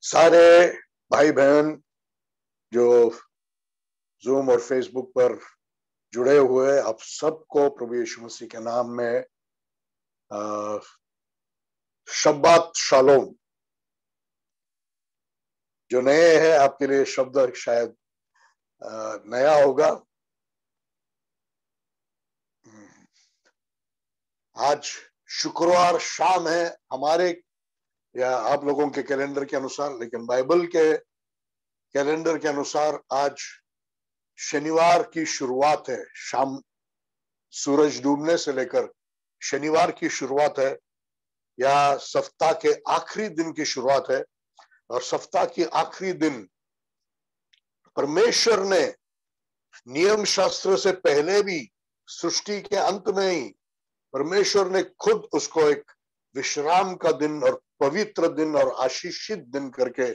सारे भाई बहन जो जूम और फेसबुक पर जुड़े हुए, आप सबको प्रभु यीशु मसीह के नाम में शब्बात शालोम। जो नए हैं आपके लिए शब्द शायद नया होगा। आज शुक्रवार शाम है हमारे या आप लोगों के कैलेंडर के अनुसार, लेकिन बाइबल के कैलेंडर के अनुसार आज शनिवार की शुरुआत है। शाम सूरज डूबने से लेकर शनिवार की शुरुआत है, या सप्ताह के आखिरी दिन की शुरुआत है। और सप्ताह के आखिरी दिन परमेश्वर ने नियम शास्त्र से पहले भी, सृष्टि के अंत में ही परमेश्वर ने खुद उसको एक विश्राम का दिन और पवित्र दिन और आशीषित दिन करके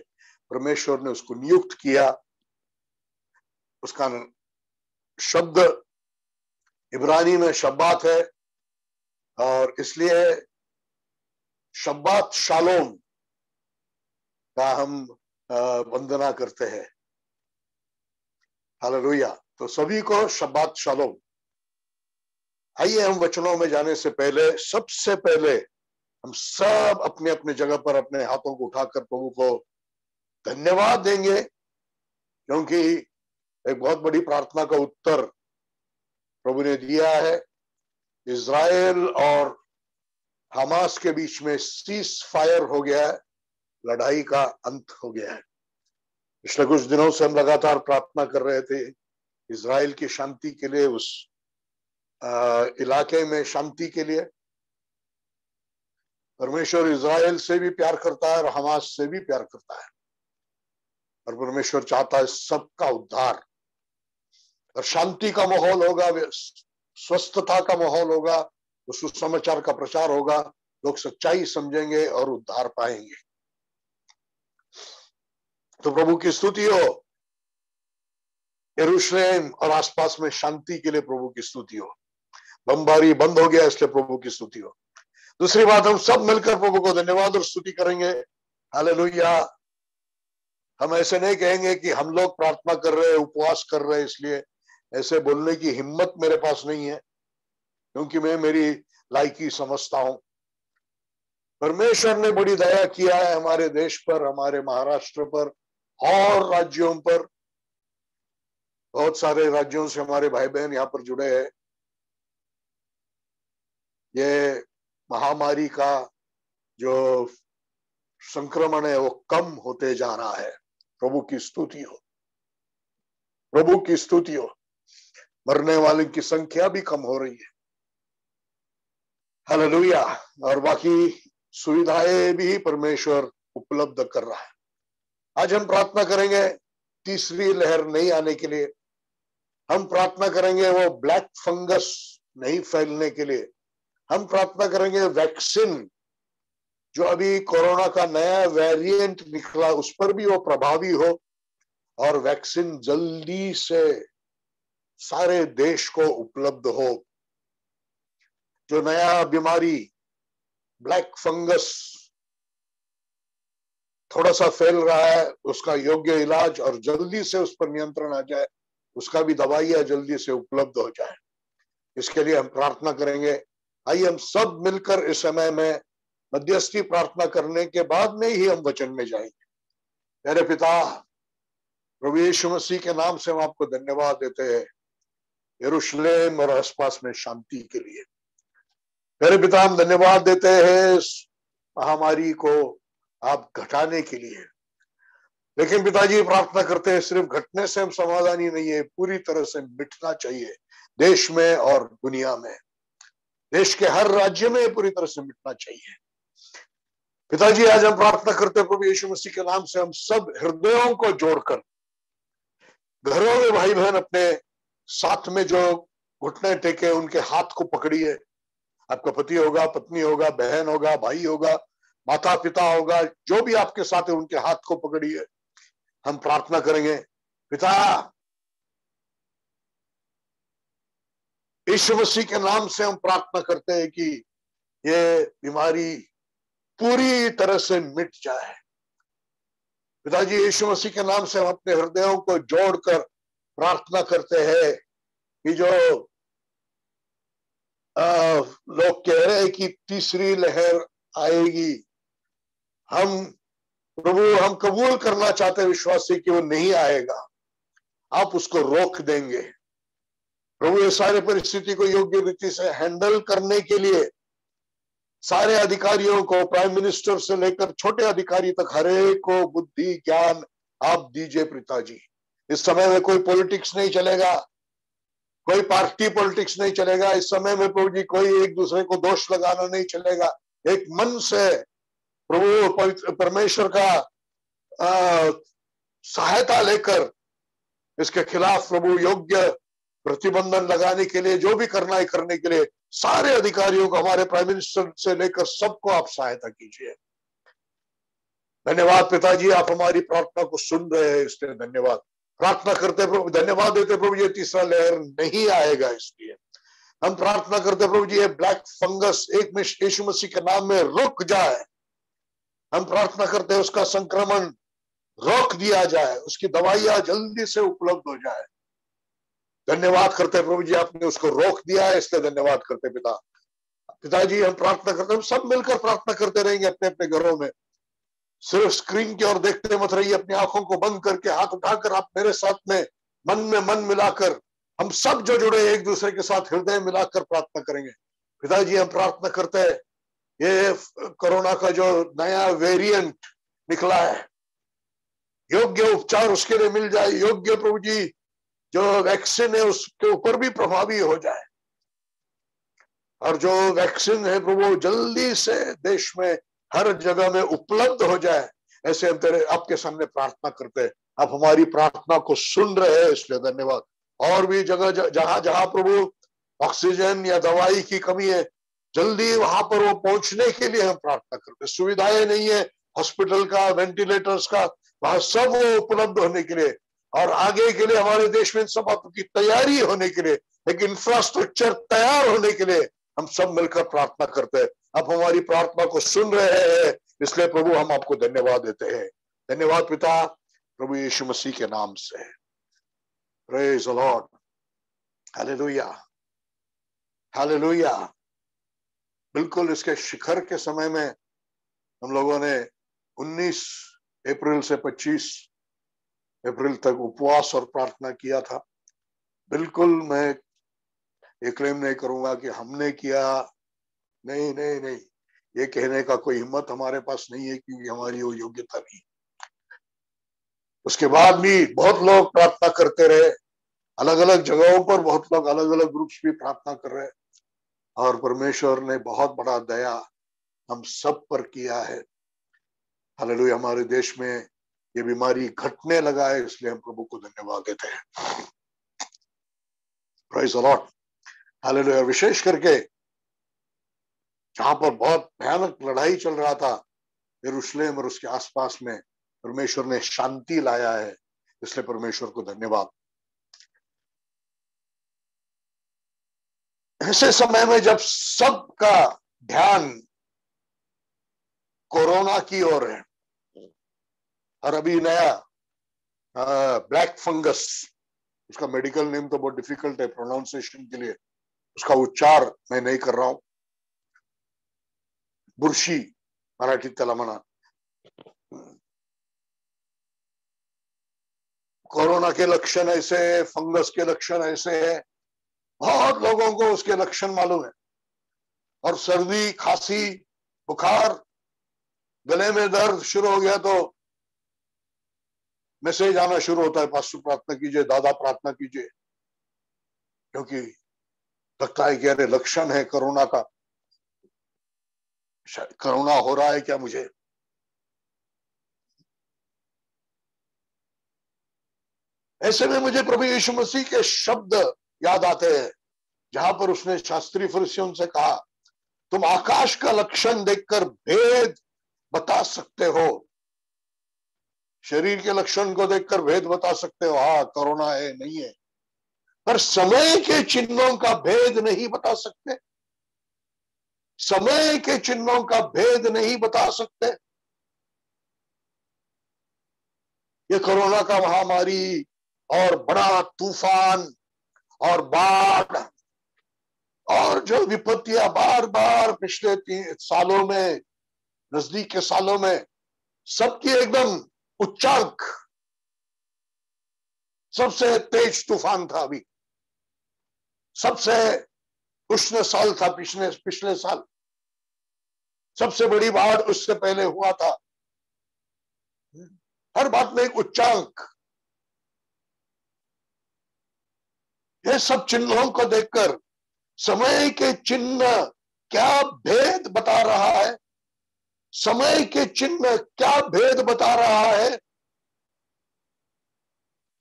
परमेश्वर ने उसको नियुक्त किया। उसका शब्द इब्रानी में शब्बात है, और इसलिए शब्बात शालोम का हम वंदना करते हैं। हालेलुया। तो सभी को शब्बात शालोम। आइए हम वचनों में जाने से पहले, सबसे पहले हम सब अपने अपने जगह पर अपने हाथों को उठाकर प्रभु को धन्यवाद देंगे, क्योंकि एक बहुत बड़ी प्रार्थना का उत्तर प्रभु ने दिया है। इज़राइल और हमास के बीच में सीज फायर हो गया है, लड़ाई का अंत हो गया है। पिछले कुछ दिनों से हम लगातार प्रार्थना कर रहे थे इज़राइल की शांति के लिए, उस इलाके में शांति के लिए। परमेश्वर इज़राइल से भी प्यार करता है और हमास से भी प्यार करता है, और परमेश्वर चाहता है सबका उद्धार, और शांति का माहौल होगा, स्वस्थता का माहौल होगा, उस सुसमाचार का प्रचार होगा, लोग सच्चाई समझेंगे और उद्धार पाएंगे। तो प्रभु की स्तुति हो। यरूशलेम और आसपास में शांति के लिए प्रभु की स्तुति हो। बमबारी बंद हो गया, इसलिए प्रभु की स्तुति हो। दूसरी बात, हम सब मिलकर प्रभु को धन्यवाद और स्तुति करेंगे। हालेलुया। हम ऐसे नहीं कहेंगे कि हम लोग प्रार्थना कर रहे हैं, उपवास कर रहे हैं, इसलिए ऐसे बोलने की हिम्मत मेरे पास नहीं है, क्योंकि मैं मेरी लायकी समझता हूं। परमेश्वर ने बड़ी दया किया है हमारे देश पर, हमारे महाराष्ट्र पर और राज्यों पर। बहुत सारे राज्यों से हमारे भाई बहन यहाँ पर जुड़े हैं। ये महामारी का जो संक्रमण है वो कम होते जा रहा है। प्रभु की स्तुति हो, प्रभु की स्तुति हो। मरने वालों की संख्या भी कम हो रही है। हालेलुया। और बाकी सुविधाएं भी परमेश्वर उपलब्ध कर रहा है। आज हम प्रार्थना करेंगे तीसरी लहर नहीं आने के लिए। हम प्रार्थना करेंगे वो ब्लैक फंगस नहीं फैलने के लिए। हम प्रार्थना करेंगे वैक्सीन, जो अभी कोरोना का नया वेरिएंट निकला, उस पर भी वो प्रभावी हो, और वैक्सीन जल्दी से सारे देश को उपलब्ध हो। जो नया बीमारी ब्लैक फंगस थोड़ा सा फैल रहा है, उसका योग्य इलाज और जल्दी से उस पर नियंत्रण आ जाए, उसका भी दवाइयां जल्दी से उपलब्ध हो जाए, इसके लिए हम प्रार्थना करेंगे। आइए हम सब मिलकर इस समय में मध्यस्थी प्रार्थना करने के बाद में ही हम वचन में जाएंगे। मेरे पिता, प्रभु यीशु मसीह के नाम से हम आपको धन्यवाद देते हैं यरूशलेम और आसपास में शांति के लिए। मेरे पिता, हम धन्यवाद देते हैं इस महामारी को आप घटाने के लिए। लेकिन पिताजी, प्रार्थना करते हैं सिर्फ घटने से हम समाधानी नहीं है, पूरी तरह से मिटना चाहिए देश में और दुनिया में। देश के हर राज्य में पूरी तरह से मिटना चाहिए। पिताजी, आज हम प्रार्थना करते हैं प्रभु यीशु मसीह के नाम से, हम सब हृदयों को जोड़कर घरों में भाई बहन अपने साथ में जो घुटने टेके उनके हाथ को पकड़िए। आपका पति होगा, पत्नी होगा, बहन होगा, भाई होगा, माता पिता होगा, जो भी आपके साथ है उनके हाथ को पकड़िए। हम प्रार्थना करेंगे। पिता, यीशु मसीह के नाम से हम प्रार्थना करते हैं कि ये बीमारी पूरी तरह से मिट जाए। पिताजी, यीशु मसीह के नाम से हम अपने हृदयों को जोड़कर प्रार्थना करते हैं कि जो लोग कह रहे हैं कि तीसरी लहर आएगी, हम प्रभु हम कबूल करना चाहते हैं विश्वासी कि वो नहीं आएगा, आप उसको रोक देंगे प्रभु। ये सारे परिस्थिति को योग्य रीति से हैंडल करने के लिए सारे अधिकारियों को, प्राइम मिनिस्टर से लेकर छोटे अधिकारी तक, हर एक को बुद्धि ज्ञान आप दीजिए पिताजी। इस समय में कोई पॉलिटिक्स नहीं चलेगा, कोई पार्टी पॉलिटिक्स नहीं चलेगा। इस समय में प्रभु जी कोई एक दूसरे को दोष लगाना नहीं चलेगा। एक मन से प्रभु परमेश्वर का सहायता लेकर इसके खिलाफ प्रभु योग्य प्रतिबंधन लगाने के लिए जो भी करना है करने के लिए सारे अधिकारियों को, हमारे प्राइम मिनिस्टर से लेकर सबको आप सहायता कीजिए। धन्यवाद पिताजी, आप हमारी प्रार्थना को सुन रहे हैं, इसलिए धन्यवाद। प्रार्थना करते प्रभु, धन्यवाद देते प्रभु, ये तीसरा लहर नहीं आएगा, इसलिए हम प्रार्थना करते प्रभु जी ये ब्लैक फंगस एक में यीशु मसीह के नाम में रुक जाए। हम प्रार्थना करते हैं उसका संक्रमण रोक दिया जाए, उसकी दवाइयां जल्दी से उपलब्ध हो जाए। धन्यवाद करते प्रभु जी, आपने उसको रोक दिया है, इसलिए धन्यवाद करते पिता। पिताजी हम प्रार्थना करते, हम सब मिलकर प्रार्थना करते रहेंगे अपने अपने घरों में। सिर्फ स्क्रीन की ओर देखते मत रहिए, अपनी आंखों को बंद करके हाथ उठाकर आप मेरे साथ में मन मिलाकर हम सब जो जुड़े एक दूसरे के साथ हृदय मिलाकर प्रार्थना करेंगे। पिताजी हम प्रार्थना करते हैं ये कोरोना का जो नया वेरिएंट निकला है, योग्य उपचार उसके लिए मिल जाए, योग्य प्रभु जी जो वैक्सीन है उसके ऊपर भी प्रभावी हो जाए, और जो वैक्सीन है प्रभु जल्दी से देश में हर जगह में उपलब्ध हो जाए। ऐसे हम तेरे आपके सामने प्रार्थना करते हैं, आप हमारी प्रार्थना को सुन रहे हैं, इसलिए धन्यवाद। और भी जगह जहां जहां प्रभु ऑक्सीजन या दवाई की कमी है, जल्दी वहां पर वो पहुंचने के लिए हम प्रार्थना करते हैं। सुविधाएं नहीं है हॉस्पिटल का, वेंटिलेटर्स का, वहां सब वो उपलब्ध होने के लिए और आगे के लिए हमारे देश में सब की तैयारी होने के लिए, एक इंफ्रास्ट्रक्चर तैयार होने के लिए हम सब मिलकर प्रार्थना करते हैं। आप हमारी प्रार्थना को सुन रहे हैं, इसलिए प्रभु हम आपको धन्यवाद देते हैं। धन्यवाद पिता, प्रभु यीशु मसीह के नाम से। Praise the lord, hallelujah hallelujah. बिल्कुल इसके शिखर के समय में हम लोगों ने 19 अप्रैल से 25 अप्रैल तक उपवास और प्रार्थना किया था। बिल्कुल मैं ये क्लेम नहीं करूंगा कि हमने किया, नहीं नहीं नहीं, ये कहने का कोई हिम्मत हमारे पास नहीं है क्योंकि हमारी वो योग्यता नहीं। उसके बाद भी बहुत लोग प्रार्थना करते रहे, अलग अलग जगहों पर बहुत लोग, अलग अलग ग्रुप्स भी प्रार्थना कर रहे, और परमेश्वर ने बहुत बड़ा दया हम सब पर किया है। हालेलुया। हमारे देश में ये बीमारी घटने लगा है, इसलिए हम प्रभु को धन्यवाद देते हैं। Praise the lord, hallelujah. विशेष करके जहां पर बहुत भयानक लड़ाई चल रहा था, यरूशलेम और उसके आसपास में, परमेश्वर ने शांति लाया है, इसलिए परमेश्वर को धन्यवाद। ऐसे समय में जब सबका ध्यान कोरोना की ओर है, और अभी नया ब्लैक फंगस, उसका मेडिकल नेम तो बहुत डिफिकल्ट है प्रोनाउंसिएशन के लिए, उसका उच्चार मैं नहीं कर रहा हूं, बुरशी मराठी तेलंगाना, कोरोना के लक्षण ऐसे, फंगस के लक्षण ऐसे है, बहुत लोगों को उसके लक्षण मालूम है। और सर्दी, खांसी, बुखार, गले में दर्द शुरू हो गया तो मैसेज आना शुरू होता है, पास्टर प्रार्थना कीजिए, दादा प्रार्थना कीजिए, क्योंकि लगता है कि अरे लक्षण है कोरोना का, कोरोना हो रहा है क्या मुझे। ऐसे में मुझे प्रभु यीशु मसीह के शब्द याद आते हैं, जहां पर उसने शास्त्री फरीसियों से कहा, तुम आकाश का लक्षण देखकर भेद बता सकते हो, शरीर के लक्षण को देखकर भेद बता सकते हो, हाँ कोरोना है नहीं है, पर समय के चिन्हों का भेद नहीं बता सकते, समय के चिन्हों का भेद नहीं बता सकते। ये कोरोना का महामारी और बड़ा तूफान और बाढ़ और जो विपत्तियां बार बार पिछले 3 सालों में, नजदीक के सालों में, सबकी एकदम उच्चांक, सबसे तेज तूफान था अभी, सबसे उष्ण साल था पिछले साल, सबसे बड़ी बाढ़ उससे पहले हुआ था। हर बात में एक उच्चांक। ये सब चिन्हों को देखकर समय के चिन्ह क्या भेद बता रहा है, समय के चिन्ह क्या भेद बता रहा है,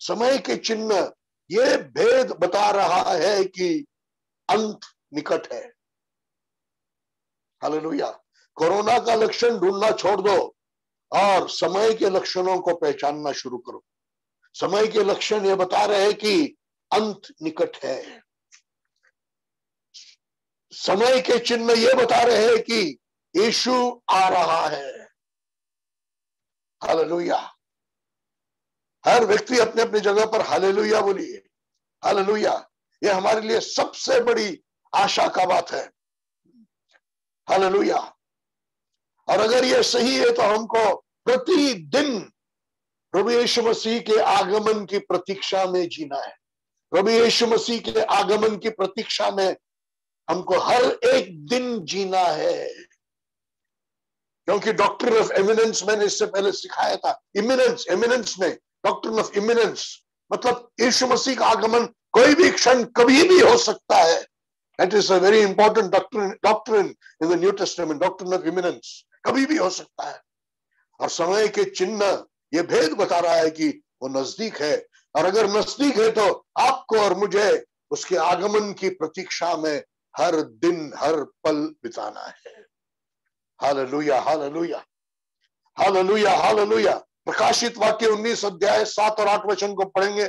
समय के चिन्ह ये भेद बता रहा है कि अंत निकट है। हालेलुया। कोरोना का लक्षण ढूंढना छोड़ दो और समय के लक्षणों को पहचानना शुरू करो। समय के लक्षण ये बता रहे हैं कि अंत निकट है। समय के चिन्ह ये बता रहे हैं कि यीशु आ रहा है। हालेलुया। हर व्यक्ति अपने अपने जगह पर हालेलुया बोलिए। हालेलुया। ये हमारे लिए सबसे बड़ी आशा का बात है। हालेलुया। और अगर ये सही है तो हमको प्रतिदिन प्रभु यीशु मसीह के आगमन की प्रतीक्षा में जीना है। प्रभु यीशु मसीह के आगमन की प्रतीक्षा में हमको हर एक दिन जीना है, क्योंकि डॉक्ट्रिन ऑफ इमिनेंस मैंने इससे पहले सिखाया था। इमिनेंस में डॉक्ट्रिन ऑफ इमिनेंस मतलब यीशु मसीह का आगमन कोई भी क्षण कभी भी हो सकता है। That is a very important doctrine in the new testament, doctrine of eminence. कभी भी हो सकता है। और समय के चिन्ह ये भेद बता रहा है कि वो नजदीक है, और अगर नजदीक है तो आपको और मुझे उसके आगमन की प्रतीक्षा में हर दिन हर पल बिताना है। Hallelujah, hallelujah, hallelujah, hallelujah. प्रकाशित वाक्य 19 अध्याय 7 और 8 वचन को पढ़ेंगे।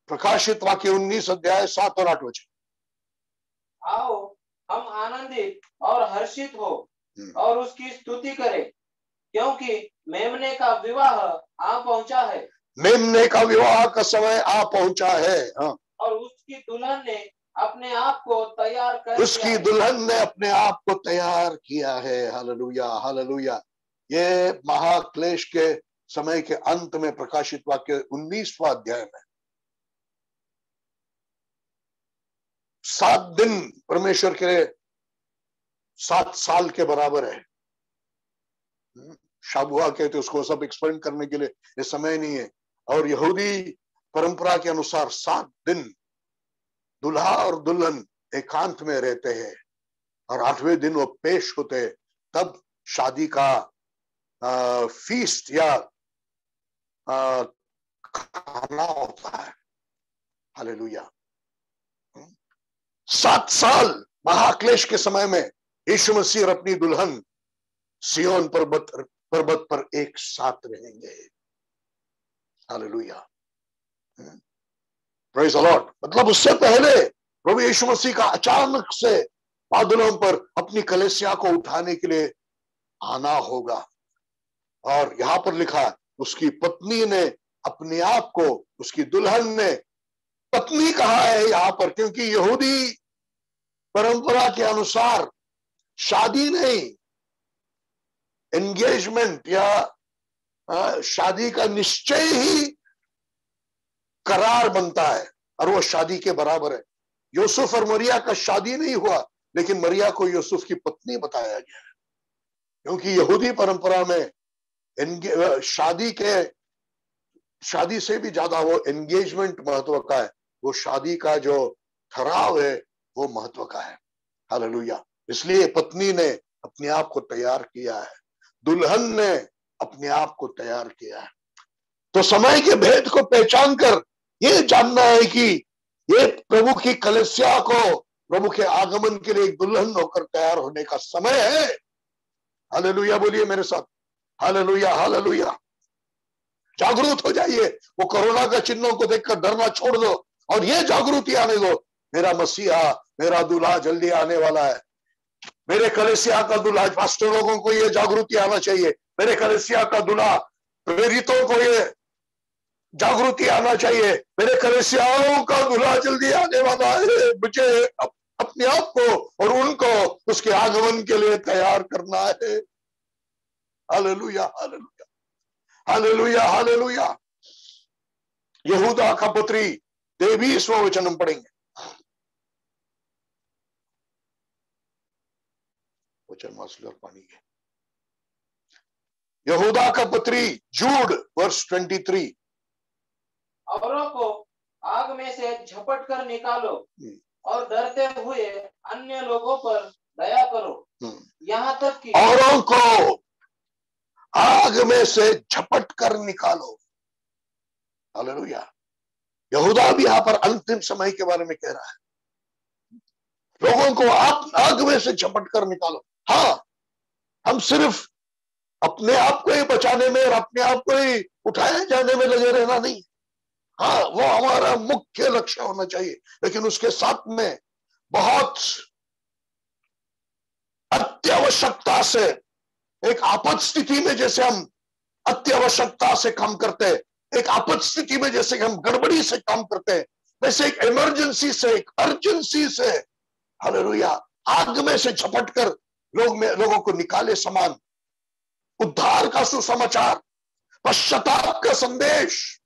प्रकाशित वाक्य 19 अध्याय 7 और 8 वचन। आओ हम आनंदित और हर्षित हो और उसकी स्तुति करें, क्योंकि मेमने का विवाह आ पहुंचा है। मेमने का विवाह का समय आ पहुंचा है। हाँ। और उसकी दुल्हन ने अपने आप को तैयार कर उसकी दुल्हन ने अपने आप को तैयार किया है। Hallelujah, hallelujah. ये महाक्लेश के समय के अंत में प्रकाशित वाक्य 19वां अध्याय में 7 दिन परमेश्वर के 7 साल के बराबर है। शाबुआ कहते उसको, सब एक्सप्लेन करने के लिए ये समय नहीं है। और यहूदी परंपरा के अनुसार 7 दिन दुल्हा और दुल्हन एकांत में रहते हैं, और 8वें दिन वो पेश होते, तब शादी का फीस्ट या खाना होता है। हालेलुया। 7 साल महाक्लेश के समय में यीशु मसीह और अपनी दुल्हन सियोन पर्वत पर एक साथ रहेंगे। Hallelujah, praise the Lord. मतलब उससे पहले प्रभु यीशु मसीह का अचानक से बादलों पर अपनी कलीसिया को उठाने के लिए आना होगा। और यहां पर लिखा, उसकी पत्नी ने अपने आप को, उसकी दुल्हन ने, पत्नी कहा है यहां पर, क्योंकि यहूदी परंपरा के अनुसार शादी नहीं, एंगेजमेंट या शादी का निश्चय ही करार बनता है, और वो शादी के बराबर है। यूसुफ और मरिया का शादी नहीं हुआ, लेकिन मरिया को यूसुफ की पत्नी बताया गया है, क्योंकि यहूदी परंपरा में शादी से भी ज्यादा वो एंगेजमेंट महत्व का है। वो शादी का जो ठहराव है वो महत्व का है। हालेलुया। इसलिए पत्नी ने अपने आप को तैयार किया है, दुल्हन ने अपने आप को तैयार किया है। तो समय के भेद को पहचान कर ये जानना है कि ये प्रभु की कलीसिया को प्रभु के आगमन के लिए एक दुल्हन होकर तैयार होने का समय है। हालेलुया बोलिए मेरे साथ। Hallelujah, hallelujah. जागरूक हो जाइए। वो कोरोना का चिन्हों को देखकर डरना छोड़ दो और ये जागृति आने दो, मेरा मसीहा, मेरा दूल्हा जल्दी आने वाला है। मेरे कलीसिया का दूल्हा, पास्टर लोगों को ये जागृति आना चाहिए, मेरे कलीसिया का दूल्हा, प्रेरितों को ये जागृति आना चाहिए, मेरे कलीसियाओं का दूल्हा जल्दी आने वाला है, मुझे अपने आप को और उनको उसके आगमन के लिए तैयार करना है। Hallelujah, hallelujah, hallelujah, hallelujah. यहूदा का पुत्री 23वां वचन हम पढ़ेंगे। वचन मासली और पानी है। यहूदा का पुत्री जूड वर्स 23। औरों को आग में से झपट कर निकालो और डरते हुए अन्य लोगों पर दया करो, यहाँ तक कि औरों को आग में से झपट कर निकालो। हालेलुया। यहूदा भी यहां पर अंतिम समय के बारे में कह रहा है, लोगों को आग में से झपट कर निकालो। हाँ, हम सिर्फ अपने आप को ही बचाने में और अपने आप को ही उठाए जाने में लगे रहना नहीं, हाँ वो हमारा मुख्य लक्ष्य होना चाहिए, लेकिन उसके साथ में बहुत अत्यावश्यकता से, एक आपात स्थिति में जैसे हम अत्यावश्यकता से काम करते हैं, एक आपात स्थिति में जैसे हम गड़बड़ी से काम करते हैं, वैसे एक इमरजेंसी से, एक अर्जेंसी से, हालेलुया, आग में से झपट कर लोगों को निकाले समान उद्धार का सुसमाचार, पश्चाताप का संदेश,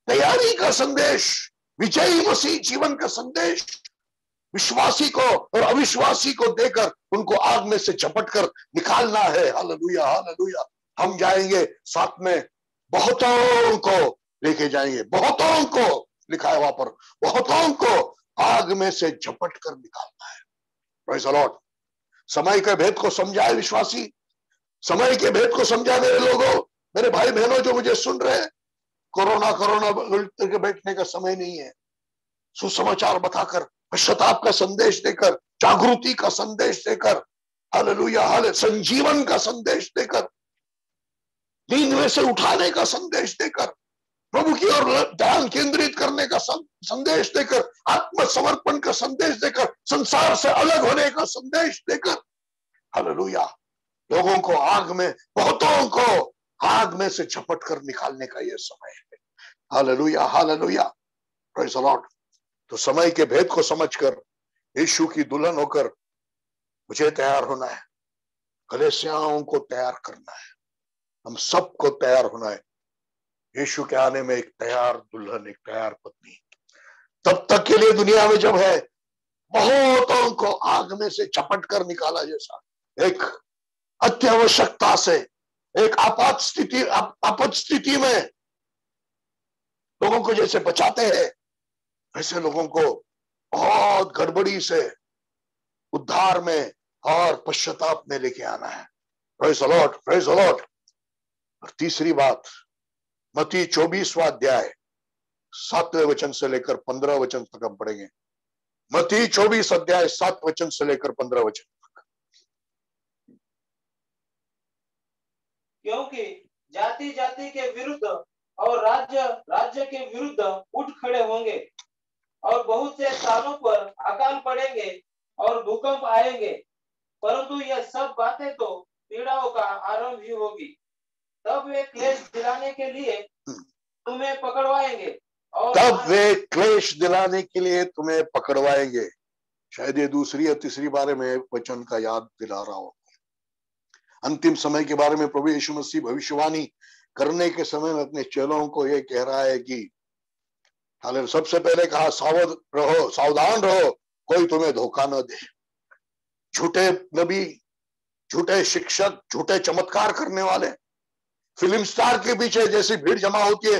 तैयारी का संदेश, विजयी मसीह जीवन का संदेश विश्वासी को और अविश्वासी को देकर उनको आग में से झपट कर निकालना है। Hallelujah, hallelujah. हम जाएंगे साथ में बहुतों को लेके जाएंगे, बहुतों को, लिखा है वहां पर, बहुतों को आग में से झपट कर निकालना है। Praise the Lord. समय के भेद को समझाए विश्वासी, समय के भेद को समझा मेरे लोगों, मेरे भाई बहनों जो मुझे सुन रहे हैं, कोरोना के बैठने का समय नहीं है। सुसमाचार बताकर, पश्चाताप का संदेश देकर, जागृति का संदेश देकर, हालेलुया, हाले संजीवन का संदेश देकर, नींद में से उठाने का संदेश देकर, प्रभु की ओर ध्यान केंद्रित करने का संदेश देकर, आत्मसमर्पण का संदेश देकर, संसार से अलग होने का संदेश देकर, हालेलुया, लोगों को आग में, बहुतों को आग में से झपट कर निकालने का यह समय है। Hallelujah, hallelujah, praise the Lord. तो समय के भेद को समझकर यीशु की दुल्हन होकर मुझे तैयार होना है, कलीसियाओं को तैयार करना है, हम सबको तैयार होना है यीशु के आने में, एक तैयार दुल्हन, एक तैयार पत्नी। तब तक के लिए दुनिया में जब है, बहुतों को आग में से झपट कर निकाला, जैसा एक अत्यावश्यकता से, एक आपात स्थिति में लोगों को जैसे बचाते हैं, वैसे लोगों को बहुत गड़बड़ी से उद्धार में और पश्चाताप में लेके आना है। Praise the Lord, praise the Lord. और तीसरी बात, मत्ती 24वां अध्याय 7वें वचन से लेकर 15 वचन तक हम पढ़ेंगे। मत्ती 24 अध्याय 7 वचन से लेकर 15 वचन तक। क्योंकि जाति जाति के विरुद्ध और राज्य राज्य के विरुद्ध उठ खड़े होंगे, और बहुत से स्थानों पर अकाल पड़ेंगे और भूकंप आएंगे, परंतु यह सब बातें तो पीड़ाओं का आरंभ ही होगी। तब वे क्लेश दिलाने के लिए तुम्हें पकड़वाएंगे, और तब वे क्लेश दिलाने के लिए तुम्हें पकड़वाएंगे। शायद ये दूसरी या तीसरी बार में वचन का याद दिला रहा हो। अंतिम समय के बारे में प्रभु यीशु मसीह भविष्यवाणी करने के समय में अपने चेलों को ये कह रहा है कि हालेलुया, सबसे पहले कहा सावध रहो, सावधान रहो, कोई तुम्हें धोखा न दे। झूठे नबी, झूठे शिक्षक, झूठे चमत्कार करने वाले, फिल्म स्टार के पीछे जैसी भीड़ जमा होती है,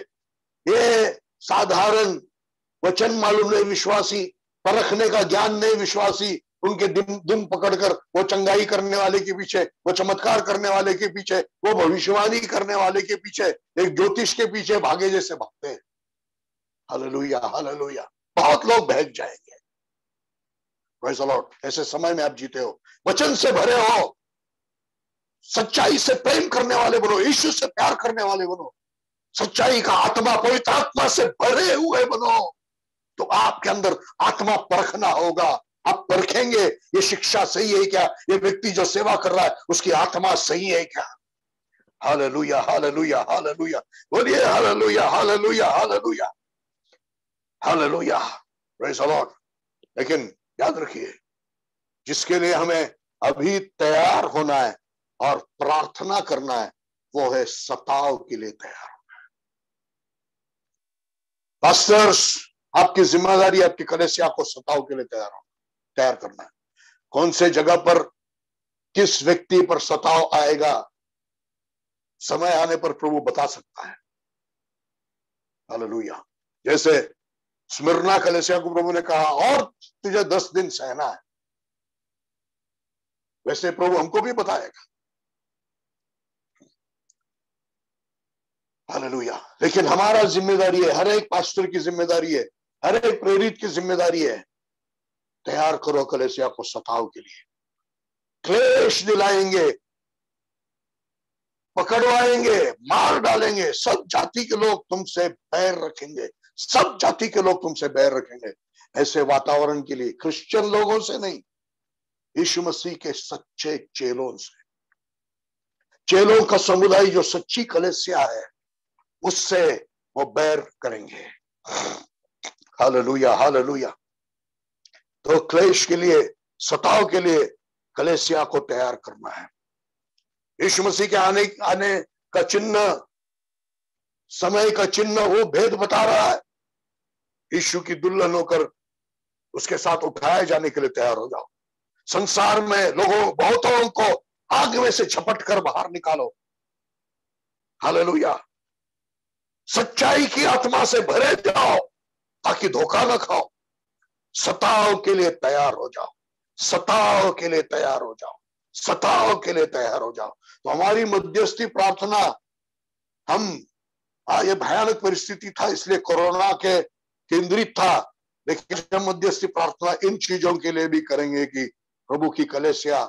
ये साधारण वचन मालूम नहीं विश्वासी, परखने का ज्ञान नहीं विश्वासी, उनके दुम पकड़कर वो चंगाई करने वाले के पीछे, वो चमत्कार करने वाले के पीछे, वो भविष्यवाणी करने वाले के पीछे, एक ज्योतिष के पीछे भागे जैसे भागते हैं। हालेलुया, हालेलुया, बहुत लोग बहक जाएंगे। Praise the Lord. ऐसे समय में आप जीते हो, वचन से भरे हो, सच्चाई से प्रेम करने वाले बनो, यीशु से प्यार करने वाले बनो, सच्चाई का आत्मा, पवित्र आत्मा से भरे हुए बनो, तो आपके अंदर आत्मा परखना होगा, आप परखेंगे ये शिक्षा सही है क्या, ये व्यक्ति जो सेवा कर रहा है उसकी आत्मा सही है क्या। हालेलुया हालेलुया हालेलुया, बोलिए hallelujah hallelujah hallelujah hallelujah, praise the Lord. लेकिन याद रखिए, जिसके लिए हमें अभी तैयार होना है और प्रार्थना करना है वो है सताव के लिए तैयार होना है। पास्टर्स, आपकी जिम्मेदारी आपकी कलीसिया को सताव के लिए तैयार करना है। कौन से जगह पर किस व्यक्ति पर सताव आएगा, समय आने पर प्रभु बता सकता है। हालेलुया। जैसे स्मिरना कलीसिया को प्रभु ने कहा और तुझे 10 दिन सहना है, वैसे प्रभु हमको भी बताएगा। हालेलुया। लेकिन हमारा जिम्मेदारी है, हर एक पास्टर की जिम्मेदारी है, हर एक प्रेरित की जिम्मेदारी है, तैयार करो कलीसिया को सताव के लिए। क्लेश दिलाएंगे, पकड़वाएंगे, मार डालेंगे, सब जाति के लोग तुमसे बैर रखेंगे, सब जाति के लोग तुमसे बैर रखेंगे। ऐसे वातावरण के लिए क्रिश्चियन लोगों से नहीं, यीशु मसीह के सच्चे चेलों से, चेलों का समुदाय जो सच्ची कलीसिया है उससे वो बैर करेंगे। Hallelujah hallelujah. तो क्लेश के लिए, सताव के लिए कलीसिया को तैयार करना है। यीशु मसीह के आने का चिन्ह, समय का चिन्ह वो भेद बता रहा है। यीशु की दुल्हन होकर उसके साथ उठाए जाने के लिए तैयार हो जाओ। संसार में बहुतों को आग में से झपट कर बाहर निकालो। हालेलुया। सच्चाई की आत्मा से भरे जाओ ताकि धोखा न खाओ। सताव के लिए तैयार हो जाओ, सताव के लिए तैयार हो जाओ, सताव के लिए तैयार हो जाओ। तो हमारी मध्यस्थी प्रार्थना, हम ये भयानक परिस्थिति था इसलिए कोरोना के केंद्रित था, लेकिन हम मध्यस्थी प्रार्थना इन चीजों के लिए भी करेंगे कि प्रभु की कलीसिया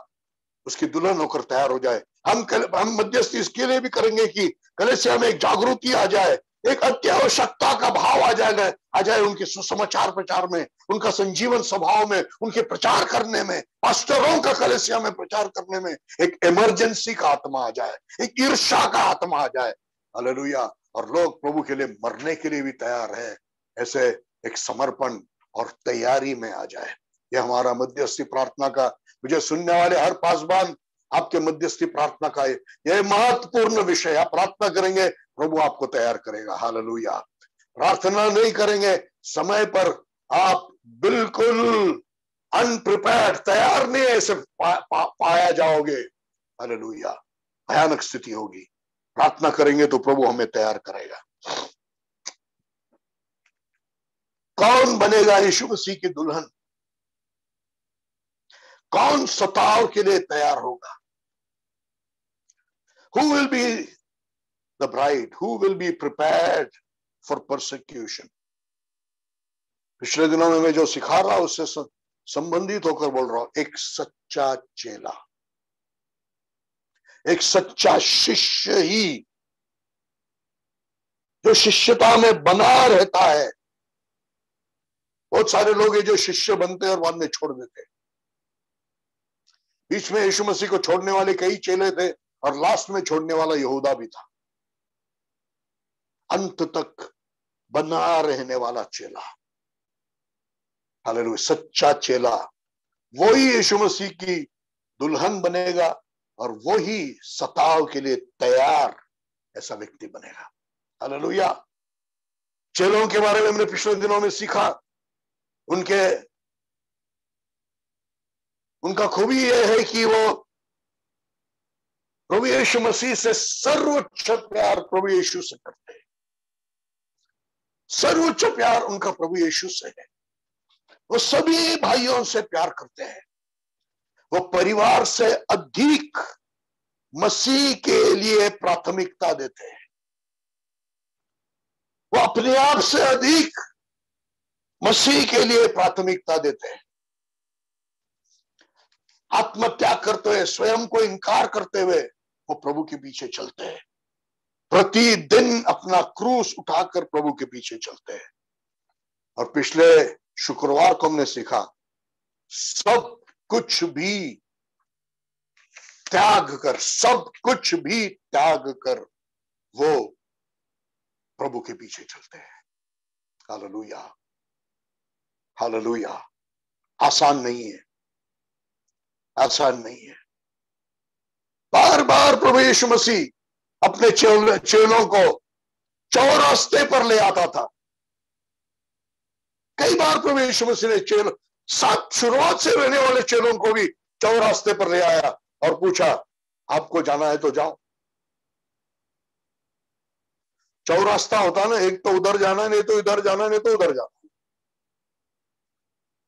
उसकी दुल्हन होकर तैयार हो जाए। हम मध्यस्थी इसके लिए भी करेंगे कि कलीसिया में एक जागृति आ जाए, एक अत्यावश्यकता का भाव आ जाए उनके सुसमाचार प्रचार में, उनका संजीवन स्वभाव में, उनके प्रचार करने में, पास्टरों का कलीसिया में प्रचार करने में एक इमरजेंसी का आत्मा आ जाए, एक ईर्ष्या का आत्मा आ जाए। हालेलुया। और लोग प्रभु के लिए मरने के लिए भी तैयार है, ऐसे एक समर्पण और तैयारी में आ जाए। यह हमारा मध्यस्थी प्रार्थना का, मुझे सुनने वाले हर पासवान, आपके मध्यस्थी प्रार्थना का यह महत्वपूर्ण विषय। आप प्रार्थना करेंगे, प्रभु आपको तैयार करेगा। हालेलुया। प्रार्थना नहीं करेंगे समय पर, आप बिल्कुल अनप्रिपेयर्ड, तैयार नहीं ऐसे पाया जाओगे। हालेलुया। भयानक स्थिति होगी। प्रार्थना करेंगे तो प्रभु हमें तैयार करेगा। कौन बनेगा यीशु मसीह की दुल्हन? कौन सताव के लिए तैयार होगा? Who will be the bride? Who will be prepared for persecution? पिछले दिनों में मैं जो सिखा रहा हूं उससे संबंधित होकर बोल रहा हूं। एक सच्चा चेला, एक सच्चा शिष्य ही जो शिष्यता में बना रहता है। बहुत सारे लोग हैं जो शिष्य बनते हैं और बाद में छोड़ देते हैं। बीच में यीशु मसीह को छोड़ने वाले कई चेले थे और लास्ट में छोड़ने वाला यहूदा भी था। अंत तक बना रहने वाला चेला, हालेलुया, सच्चा चेला, वो ही यीशु मसीह की दुल्हन बनेगा और वो ही सताव के लिए तैयार ऐसा व्यक्ति बनेगा। हालेलुया। चेलों के बारे में हमने पिछले दिनों में सीखा। उनका खूबी यह है कि वो प्रभु यीशु मसीह से सर्वोच्च प्यार प्रभु यीशु से करते हैं। सर्वोच्च प्यार उनका प्रभु यीशु से है। वो सभी भाइयों से प्यार करते हैं। वो परिवार से अधिक मसीह के लिए प्राथमिकता देते हैं। वो अपने आप से अधिक मसीह के लिए प्राथमिकता देते हैं। आत्मत्याग करते हुए, स्वयं को इनकार करते हुए वो प्रभु के पीछे चलते हैं। प्रतिदिन अपना क्रूस उठाकर प्रभु के पीछे चलते हैं। और पिछले शुक्रवार को हमने सीखा सब कुछ भी त्याग कर, सब कुछ भी त्याग कर वो प्रभु के पीछे चलते हैं। Hallelujah, hallelujah. आसान नहीं है, आसान नहीं है। बार बार प्रभु यीशु मसीह अपने चेलों को चौरास्ते पर ले आता था। कई बार प्रभु यीशु मसीह ने शुरुआत से रहने वाले चेलों को भी चौरास्ते पर ले आया और पूछा, आपको जाना है तो जाओ। चौरास्ता होता ना, एक तो उधर जाना, नहीं तो इधर जाना, नहीं तो उधर जाना।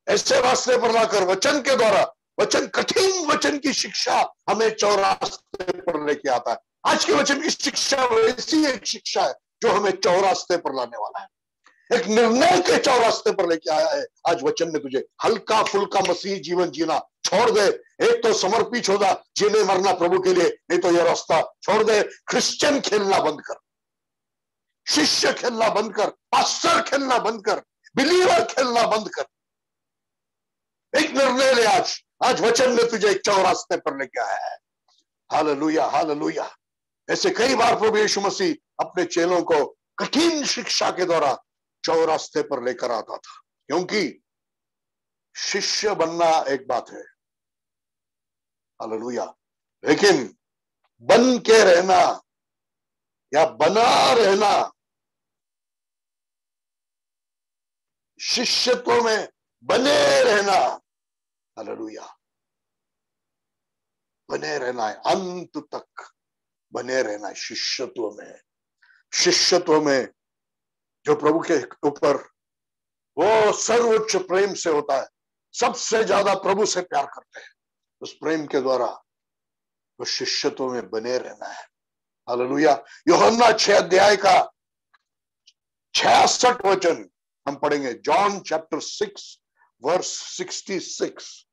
ऐसे रास्ते पर लाकर वचन के द्वारा, वचन, कठिन वचन की शिक्षा हमें चौरास्ते पर लेके आता है। आज के वचन की शिक्षा वैसी एक शिक्षा है जो हमें चौरास्ते पर लाने वाला है, एक निर्णय के चौरास्ते पर लेके आया है। आज वचन ने तुझे हल्का फुल्का मसीह जीवन जीना छोड़ दे। एक तो समर्पित हो जा, जीने मरना प्रभु के लिए, नहीं तो यह रास्ता छोड़ दे। क्रिश्चियन खेलना बंद कर, शिष्य खेलना बंद कर, पास्टर खेलना बंद कर, बिलीवर खेलना बंद कर। एक निर्णय ले आज। आज वचन ने तुझे एक चौरास्ते पर लेके आया है। Hallelujah, hallelujah. ऐसे कई बार प्रभु यीशु मसीह अपने चेलों को कठिन शिक्षा के द्वारा चौरास्ते पर लेकर आता था, क्योंकि शिष्य बनना एक बात है, हालेलुया, लेकिन बन के रहना या बना रहना, शिष्यत्व में बने रहना, हालेलुया, बने रहना है, अंत तक बने रहना है शिष्यत्व में। शिष्यत्व में जो प्रभु के ऊपर वो सर्वोच्च प्रेम से होता है, सबसे ज्यादा प्रभु से प्यार करते हैं, उस प्रेम के द्वारा वो शिष्यत्व में बने रहना है। हालेलुया। यूहन्ना 6 अध्याय का 66 वचन हम पढ़ेंगे। John chapter 6 verse 66।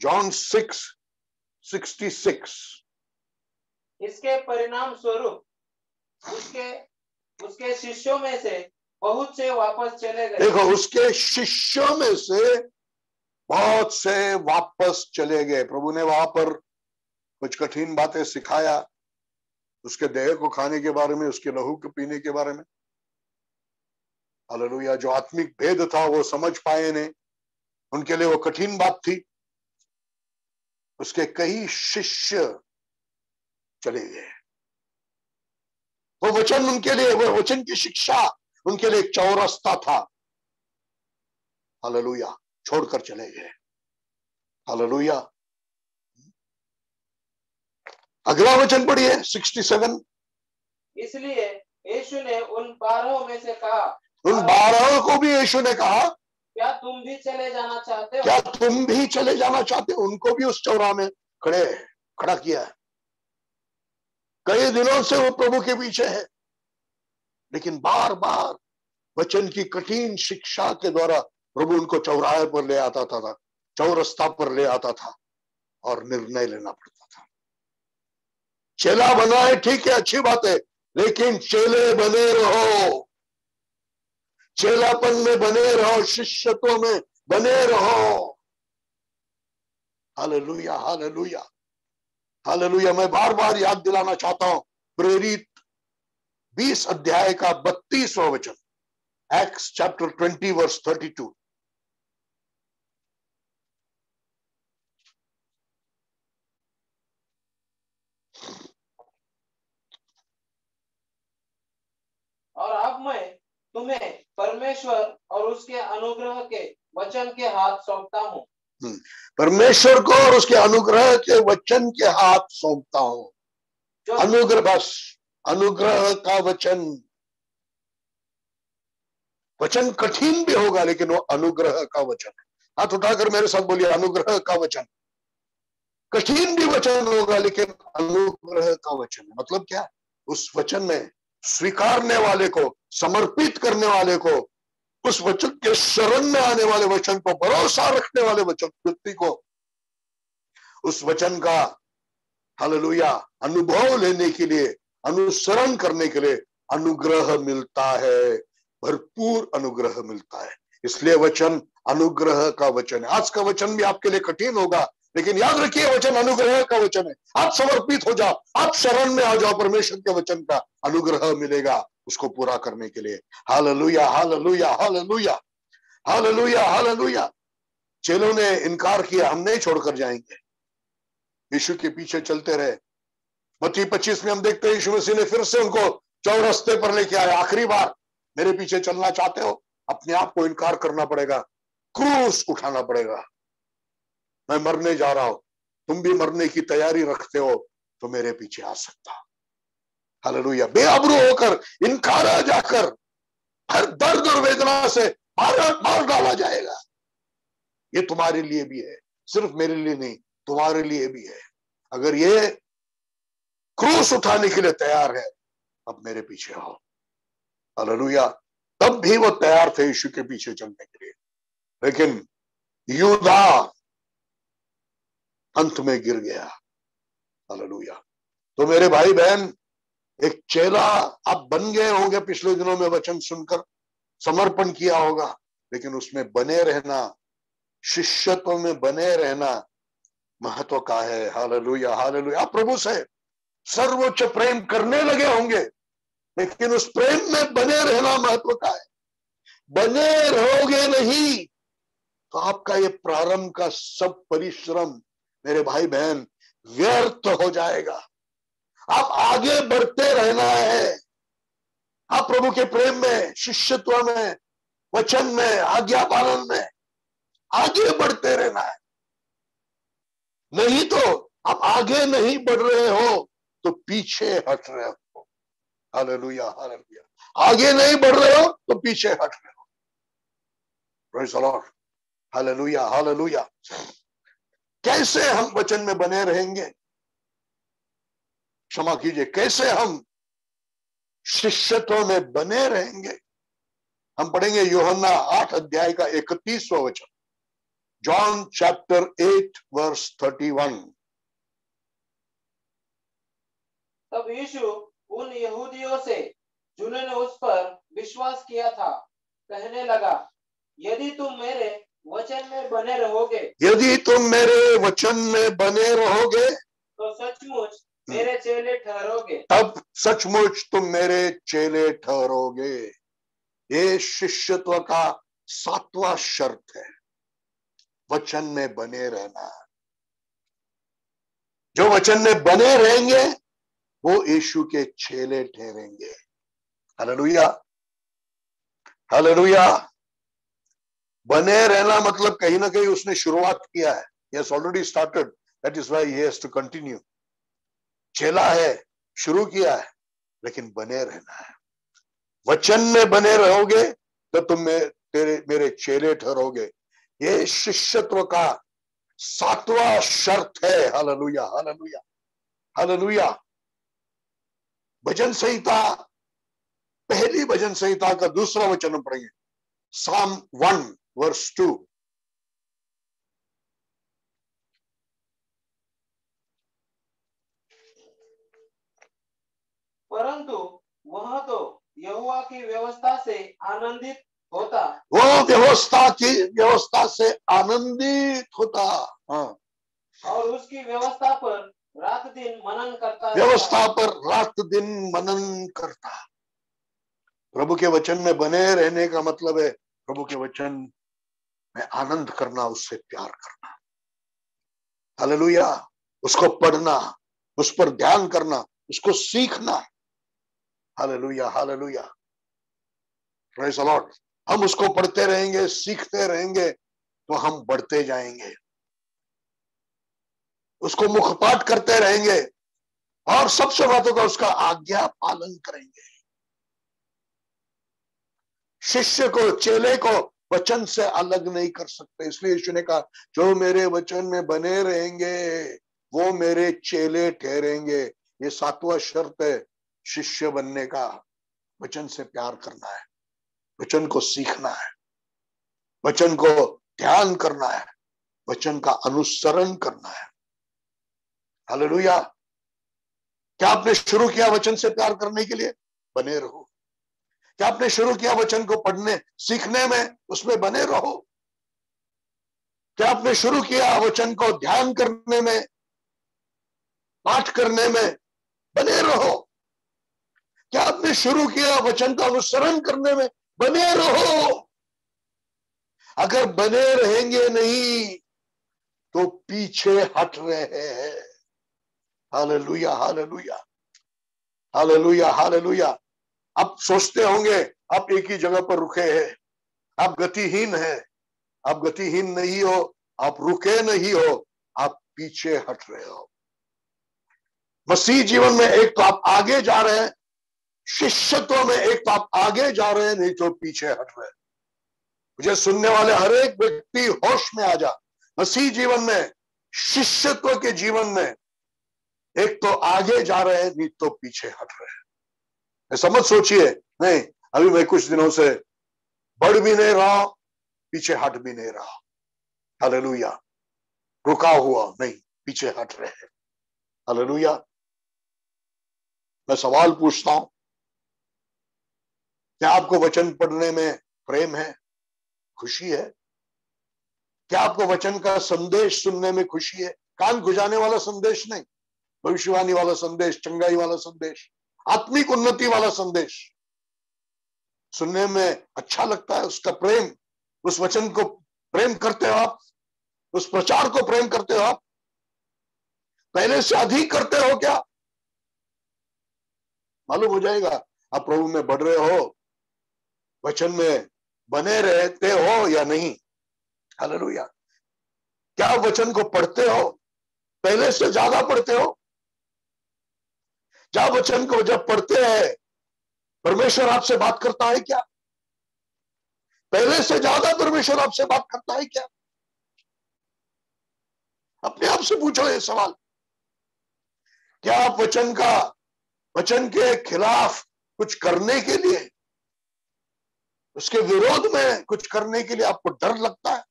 जॉन 6:66। इसके परिणाम स्वरूप उसके शिष्यों में से बहुत से वापस चले गए। देखो, उसके शिष्यों में से बहुत से वापस चले गए। प्रभु ने वहां पर कुछ कठिन बातें सिखाया, उसके देह को खाने के बारे में, उसके लहू को पीने के बारे में। हालेलुया। जो आत्मिक भेद था वो समझ पाए नहीं, उनके लिए वो कठिन बात थी। उसके कई शिष्य चले गए। वो वचन उनके लिए, वो वचन की शिक्षा उनके लिए एक चौरास्ता था। हालेलुया। छोड़कर चले गए। हालेलुया। अगला वचन पढ़िए 67। इसलिए यीशु ने उन 12 में से कहा, उन 12 को भी यीशु ने कहा, क्या तुम भी चले जाना चाहते हो? क्या तुम भी चले जाना चाहते हो? उनको भी उस चौराहे में खड़ा किया है। कई दिनों से वो प्रभु के पीछे है, लेकिन बार बार वचन की कठिन शिक्षा के द्वारा प्रभु उनको चौराहे पर ले आता था, चौरस्ता पर ले आता था और निर्णय लेना पड़ता था। चेला बना है, ठीक है, अच्छी बात है, लेकिन चेले बने रहो, चेलापन में बने रहो, शिष्यत्व में बने रहो। Hallelujah, hallelujah, hallelujah. मैं बार बार याद दिलाना चाहता हूं प्रेरित 20 अध्याय का 32वां वचन, एक्ट्स चैप्टर 20 वर्स 32। और अब मैं तुम्हें परमेश्वर और उसके अनुग्रह के वचन के हाथ सौंपता हूँ। परमेश्वर को और उसके अनुग्रह के वचन के हाथ सौंपता हूं। अनुग्रह, बस अनुग्रह का वचन। वचन कठिन भी होगा, लेकिन वो अनुग्रह का वचन है। हाथ उठाकर मेरे साथ बोलिए, अनुग्रह का वचन। कठिन भी वचन होगा, लेकिन अनुग्रह का वचन है। मतलब क्या? उस वचन में स्वीकारने वाले को, समर्पित करने वाले को, उस वचन के शरण में आने वाले वचन को, भरोसा रखने वाले वचन व्यक्ति को उस वचन का, हालेलुया, अनुभव लेने के लिए, अनुसरण करने के लिए अनुग्रह मिलता है, भरपूर अनुग्रह मिलता है। इसलिए वचन अनुग्रह का वचन है। आज का वचन भी आपके लिए कठिन होगा, लेकिन याद रखिए वचन अनुग्रह का वचन है। आप समर्पित हो जाओ, आप शरण में आ जाओ, परमेश्वर के वचन का अनुग्रह मिलेगा उसको पूरा करने के लिए। Hallelujah, hallelujah, hallelujah, hallelujah, hallelujah. चेलों ने इनकार किया, हम नहीं छोड़कर जाएंगे, यीशु के पीछे चलते रहे। मत्ती 25 में हम देखते हैं यीशु मसीह ने फिर से उनको चौरास्ते पर लेके आए। आखिरी बार, मेरे पीछे चलना चाहते हो, अपने आप को इनकार करना पड़ेगा, क्रूस उठाना पड़ेगा। मैं मरने जा रहा हूं, तुम भी मरने की तैयारी रखते हो तो मेरे पीछे आ सकता। हालेलुया। बेआबरू होकर, इनकारा जाकर, हर दर्द और वेदना से मार डाला जाएगा। ये तुम्हारे लिए भी है, सिर्फ मेरे लिए नहीं, तुम्हारे लिए भी है। अगर ये क्रूस उठाने के लिए तैयार है, अब मेरे पीछे आओ। हालेलुया। तब भी वो तैयार थे यीशु के पीछे चलने के लिए, लेकिन यूदा अंत में गिर गया। हालेलुया। तो मेरे भाई बहन, एक चेला आप बन गए होंगे, पिछले दिनों में वचन सुनकर समर्पण किया होगा, लेकिन उसमें बने रहना, शिष्यत्व में बने रहना महत्व का है। Hallelujah, hallelujah. आप प्रभु से सर्वोच्च प्रेम करने लगे होंगे, लेकिन उस प्रेम में बने रहना महत्व का है। बने रहोगे नहीं तो आपका ये प्रारंभ का सब परिश्रम मेरे भाई बहन व्यर्थ हो जाएगा। आप आगे बढ़ते रहना है, आप प्रभु के प्रेम में, शिष्यत्व में, वचन में, आज्ञा पालन में आगे बढ़ते रहना है। नहीं तो आप आगे नहीं बढ़ रहे हो तो पीछे हट रहे हो। Hallelujah, hallelujah. आगे नहीं बढ़ रहे हो तो पीछे हट रहे हो। Praise the lord. Hallelujah, hallelujah. कैसे हम वचन में बने रहेंगे? क्षमा कीजिए, कैसे हम शिष्यत्व में बने रहेंगे? हम पढ़ेंगे यूहन्ना 8 अध्याय का 31वां वचन, जॉन चैप्टर 8 वर्स 31। तब यीशु उन यहूदियों से जिन्होंने उस पर विश्वास किया था कहने लगा, यदि तुम मेरे वचन में बने रहोगे, यदि तुम मेरे वचन में बने रहोगे तो सचमुच मेरे चेले ठहरोगे। तब सचमुच तुम मेरे चेले ठहरोगे। ये शिष्यत्व का 7वां शर्त है, वचन में बने रहना। जो वचन में बने रहेंगे वो यीशु के चेले ठहरेंगे। Hallelujah, hallelujah. बने रहना मतलब कहीं ना कहीं उसने शुरुआत किया है। He has already started, that is why he has to continue. चेला है, शुरू किया है, लेकिन बने रहना है। वचन में बने रहोगे तो तुम मेरे चेले ठहरोगे। ये शिष्यत्व का 7वां शर्त है। Hallelujah, hallelujah, hallelujah. भजन संहिता, पहली भजन संहिता का 2वां वचन हम पढ़ेंगे, Psalm 1 verse 2। परंतु वह तो यहोवा की व्यवस्था से आनंदित होता, वो व्यवस्था से आनंदित होता। हाँ, और उसकी व्यवस्था पर रात दिन मनन करता व्यवस्था पर रात दिन मनन करता। प्रभु के वचन में बने रहने का मतलब है प्रभु के वचन में आनंद करना, उससे प्यार करना। हालेलुया। उसको पढ़ना, उस पर ध्यान करना, उसको सीखना। Hallelujah, hallelujah. Praise the Lord. हम उसको पढ़ते रहेंगे, सीखते रहेंगे तो हम बढ़ते जाएंगे। उसको मुखपाठ करते रहेंगे और सबसे महत्वपूर्ण उसका आज्ञा पालन करेंगे। शिष्य को, चेले को वचन से अलग नहीं कर सकते। इसलिए यीशु ने कहा, जो मेरे वचन में बने रहेंगे वो मेरे चेले ठहरेंगे। ये 7वां शर्त है शिष्य बनने का। वचन से प्यार करना है, वचन को सीखना है, वचन को ध्यान करना है, वचन का अनुसरण करना है। हालेलुया। क्या आपने शुरू किया वचन से प्यार करने के लिए? बने रहो। क्या आपने शुरू किया वचन को पढ़ने सीखने में? उसमें बने रहो। क्या आपने शुरू किया वचन को ध्यान करने में, पाठ करने में? बने रहो। क्या आपने शुरू किया वचन का अनुसरण करने में? बने रहो। अगर बने रहेंगे नहीं तो पीछे हट रहे हैं। Hallelujah, hallelujah, hallelujah, hallelujah. आप सोचते होंगे आप एक ही जगह पर रुके हैं, आप गतिहीन हैं। आप गतिहीन नहीं हो, आप रुके नहीं हो, आप पीछे हट रहे हो। मसीह जीवन में एक तो आप आगे जा रहे हैं, शिष्यत्व में एक तो आप आगे जा रहे हैं, नहीं तो पीछे हट रहे हैं। मुझे सुनने वाले हर एक व्यक्ति होश में आ जा। मसीह जीवन में, शिष्यत्व के जीवन में एक तो आगे जा रहे हैं, नहीं तो पीछे हट रहे हैं। ऐसा मत सोचिए नहीं अभी मैं कुछ दिनों से बढ़ भी नहीं रहा, पीछे हट भी नहीं रहा। हालेलुया। रुका हुआ नहीं, पीछे हट रहे हैं। हालेलुया। मैं सवाल पूछता हूं, क्या आपको वचन पढ़ने में प्रेम है, खुशी है? क्या आपको वचन का संदेश सुनने में खुशी है? कान खुजाने वाला संदेश नहीं, भविष्यवाणी वाला संदेश, चंगाई वाला संदेश, आत्मिक उन्नति वाला संदेश सुनने में अच्छा लगता है। उसका प्रेम, उस वचन को प्रेम करते हो आप, उस प्रचार को प्रेम करते हो आप, पहले से अधिक करते हो क्या? मालूम हो जाएगा आप प्रभु में बढ़ रहे हो, वचन में बने रहते हो या नहीं। हालेलुया। क्या वचन को पढ़ते हो, पहले से ज्यादा पढ़ते हो? क्या वचन को जब पढ़ते हैं परमेश्वर आपसे बात करता है क्या? पहले से ज्यादा परमेश्वर आपसे बात करता है क्या? अपने आप से पूछो ये सवाल। क्या आप वचन के खिलाफ कुछ करने के लिए, उसके विरोध में कुछ करने के लिए आपको डर लगता है?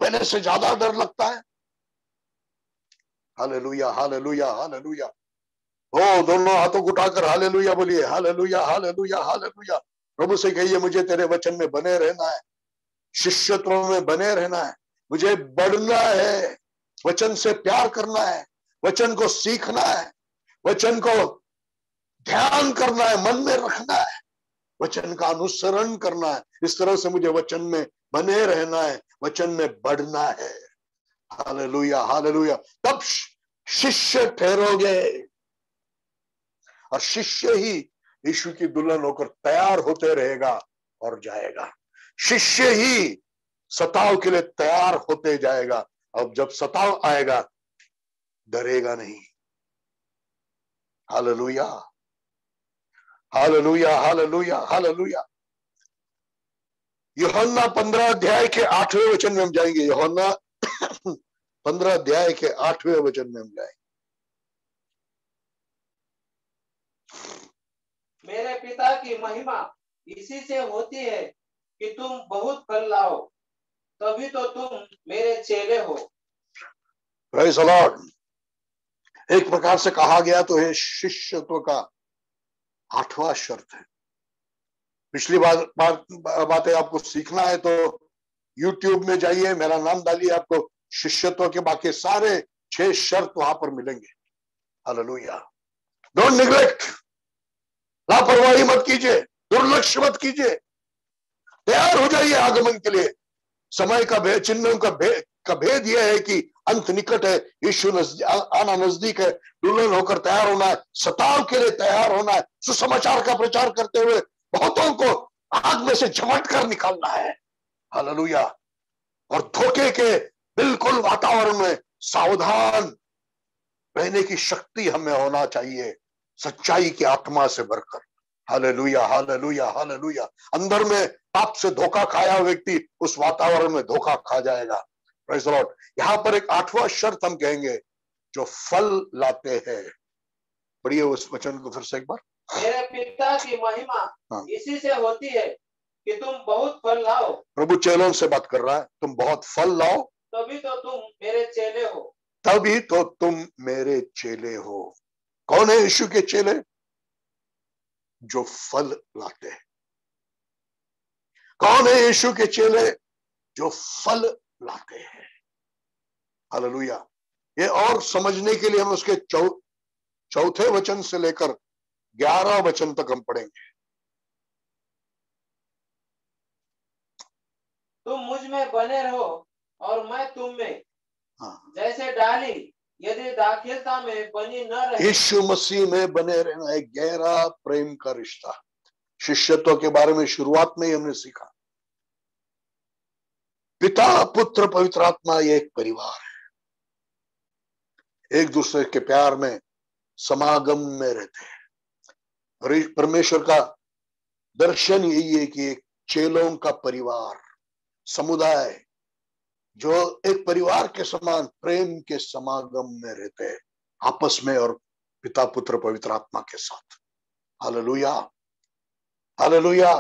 पहले से ज्यादा डर लगता है? Hallelujah, hallelujah, hallelujah. ओ दोनों हाथों को उठाकर हालेलुया बोलिए। Hallelujah, hallelujah, hallelujah. प्रभु से कहिए मुझे तेरे वचन में बने रहना है, शिष्यत्व में बने रहना है, मुझे बढ़ना है, वचन से प्यार करना है, वचन को सीखना है, वचन को ध्यान करना है, मन में रखना है, वचन का अनुसरण करना है। इस तरह से मुझे वचन में बने रहना है, वचन में बढ़ना है। Hallelujah, hallelujah. तब शिष्य ठहरोगे और शिष्य ही यीशु की दुल्हन होकर तैयार होते रहेगा और जाएगा। शिष्य ही सताव के लिए तैयार होते जाएगा। अब जब सताव आएगा डरेगा नहीं। Hallelujah, hallelujah, hallelujah, hallelujah. यूहन्ना 15 अध्याय के 8वें वचन में हम जाएंगे। यूहन्ना 15 अध्याय के 8वें वचन में हम जाएंगे। मेरे पिता की महिमा इसी से होती है कि तुम बहुत फल लाओ, तभी तो तुम मेरे चेले हो। Praise the Lord. एक प्रकार से कहा गया तो ये शिष्यत्व का 8वां शर्त है। पिछली बातें आपको सीखना है तो YouTube में जाइए, मेरा नाम डालिए, आपको शिष्यत्व के बाकी सारे 6 शर्त वहां पर मिलेंगे। हालेलुया। डोंट निग्लेक्ट, लापरवाही मत कीजिए, दुर्लक्ष्य मत कीजिए। तैयार हो जाइए आगमन के लिए। समय का भेद, चिन्हों का भेद यह है कि अंत निकट है, यीशु आना नजदीक है, दुल्हन होकर तैयार होना है, सताव के लिए तैयार होना है, सुसमाचार का प्रचार करते हुए बहुतों को आग में से झमट कर निकालना है। हालेलुया। और धोखे के बिल्कुल वातावरण में सावधान रहने की शक्ति हमें होना चाहिए, सच्चाई की आत्मा से भरकर। Hallelujah, hallelujah, hallelujah. अंदर में पाप से धोखा खाया व्यक्ति उस वातावरण में धोखा खा जाएगा। Praise the Lord. यहां पर एक 8वां शर्त हम कहेंगे, जो फल लाते हैं। पढ़िए उस वचन को फिर से एक बार। मेरे पिता की महिमा इसी से होती है कि तुम बहुत फल लाओ। प्रभु चेलों से बात कर रहा है, तुम बहुत फल लाओ, तभी तो तुम मेरे चेले हो। तभी तो तुम मेरे चेले हो। कौन है यीशु के चेले? जो फल लाते हैं। कौन है यीशु के चेले? जो फल लाते हैं। हालेलुया। ये और समझने के लिए हम उसके चौथे वचन से लेकर 11 वचन तक हम पढ़ेंगे। तुम मुझ में बने रहो और मैं तुम में, हाँ, जैसे डाली यदि दाखिलता में बनी न रहे। यीशु मसीह में बने रहना एक गहरा प्रेम का रिश्ता। शिष्यत्व के बारे में शुरुआत में ही हमने सीखा, पिता पुत्र पवित्र आत्मा ये एक परिवार है, एक दूसरे के प्यार में समागम में रहते हैं। परमेश्वर का दर्शन यही है कि एक चेलों का परिवार, समुदाय जो एक परिवार के समान प्रेम के समागम में रहते हैं आपस में और पिता पुत्र पवित्र आत्मा के साथ। Hallelujah, hallelujah.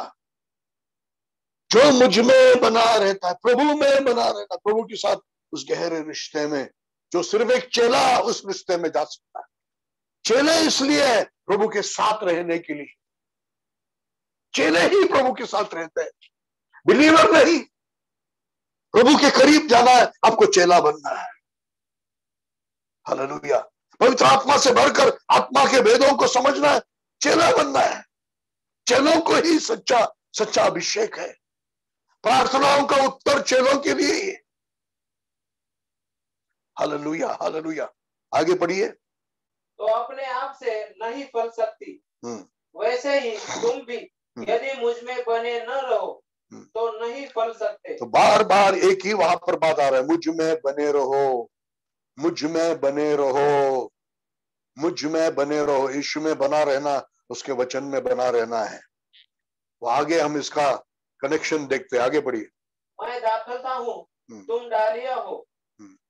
जो मुझ में बना रहता है, प्रभु में बना रहता है, प्रभु के साथ उस गहरे रिश्ते में, जो सिर्फ एक चेला उस रिश्ते में जा सकता है। चेले इसलिए है प्रभु के साथ रहने के लिए, चेले ही प्रभु के साथ रहते हैं, बिलीवर नहीं। प्रभु के करीब जाना है, आपको चेला बनना है। हालेलुया। पवित्र आत्मा से भरकर आत्मा के वेदों को समझना है, चेला बनना है। चेलों को ही सच्चा सच्चा अभिषेक है। प्रार्थनाओं का उत्तर चेलों के लिए ही है। Hallelujah, hallelujah. आगे पढ़िए। तो अपने आप से नहीं फल सकती, वैसे ही तुम भी यदि मुझ में बने न रहो तो नहीं फल सकते। तो बार बार एक ही वहां पर बात आ रहा है, मुझ में बने रहो, मुझ में बने रहो, मुझ में बने रहो। यीशु में बना रहना, उसके वचन में बना रहना है। वो आगे हम इसका कनेक्शन देखते हैं। आगे बढ़िए। मैं दाखलता हूँ, तुम डालियां हो,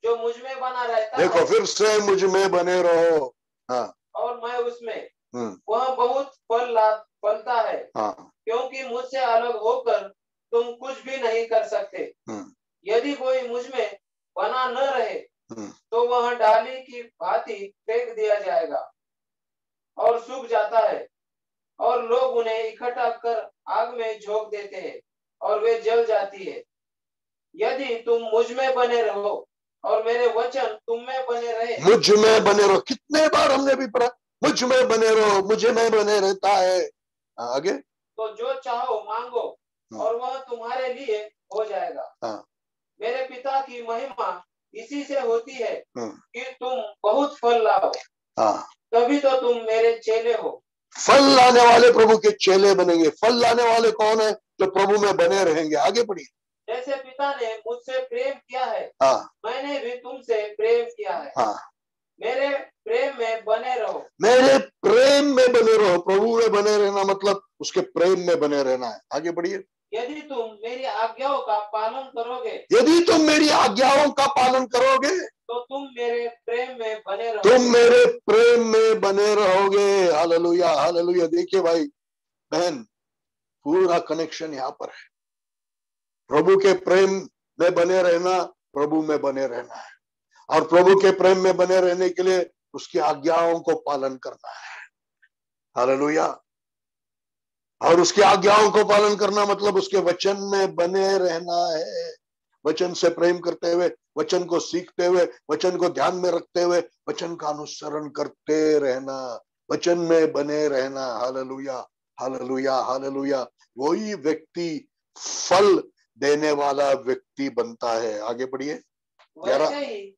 जो मुझ में बना रहता देखो है। फिर से मुझ में बने रहो। हाँ, और मैं उसमें, वह बहुत फलता है। हाँ, क्योंकि मुझसे अलग होकर तुम कुछ भी नहीं कर सकते। यदि कोई मुझ में बना न रहे तो वह डाली की भांति फेंक दिया जाएगा और सूख जाता है, और लोग उन्हें इकट्ठा कर आग में झोंक देते हैं और वे जल जाती है। यदि तुम मुझ में बने रहो और मेरे वचन तुम में बने रहे। मुझ में बने रहो, कितने बार हमने भी पढ़ा, मुझ में बने रहो, मुझे में बने रहता है। आगे, तो जो चाहो मांगो और वह तुम्हारे लिए हो जाएगा। मेरे पिता की महिमा इसी से होती है कि तुम बहुत फल लाओ, तभी तो तुम मेरे चेले हो। फल लाने वाले प्रभु के चेले बनेंगे। फल लाने वाले कौन है? जो प्रभु में बने रहेंगे। आगे बढ़िए। जैसे पिता ने मुझसे प्रेम किया है, मैंने भी तुमसे प्रेम किया है। मेरे प्रेम में बने रहो। मेरे प्रेम में बने रहो। प्रभु में बने रहना मतलब उसके प्रेम में बने रहना है। आगे बढ़िए। यदि तुम मेरी आज्ञाओं का पालन करोगे, यदि तुम मेरी आज्ञाओं का पालन करोगे तो तुम मेरे प्रेम में बने रहोगे। तुम मेरे प्रेम में बने रहोगे। Hallelujah, hallelujah. देखिए भाई बहन, पूरा कनेक्शन यहाँ पर है। प्रभु के प्रेम में बने रहना, प्रभु में बने रहना है, और प्रभु के प्रेम में बने रहने के लिए उसकी आज्ञाओं को पालन करना है। हालेलुया। और उसकी आज्ञाओं को पालन करना मतलब उसके वचन में बने रहना है। वचन से प्रेम करते हुए, वचन को सीखते हुए, वचन को ध्यान में रखते हुए, वचन का अनुसरण करते रहना, वचन में बने रहना। Hallelujah, hallelujah, hallelujah. वही व्यक्ति फल देने वाला व्यक्ति बनता है। आगे बढ़िए। वैसे ही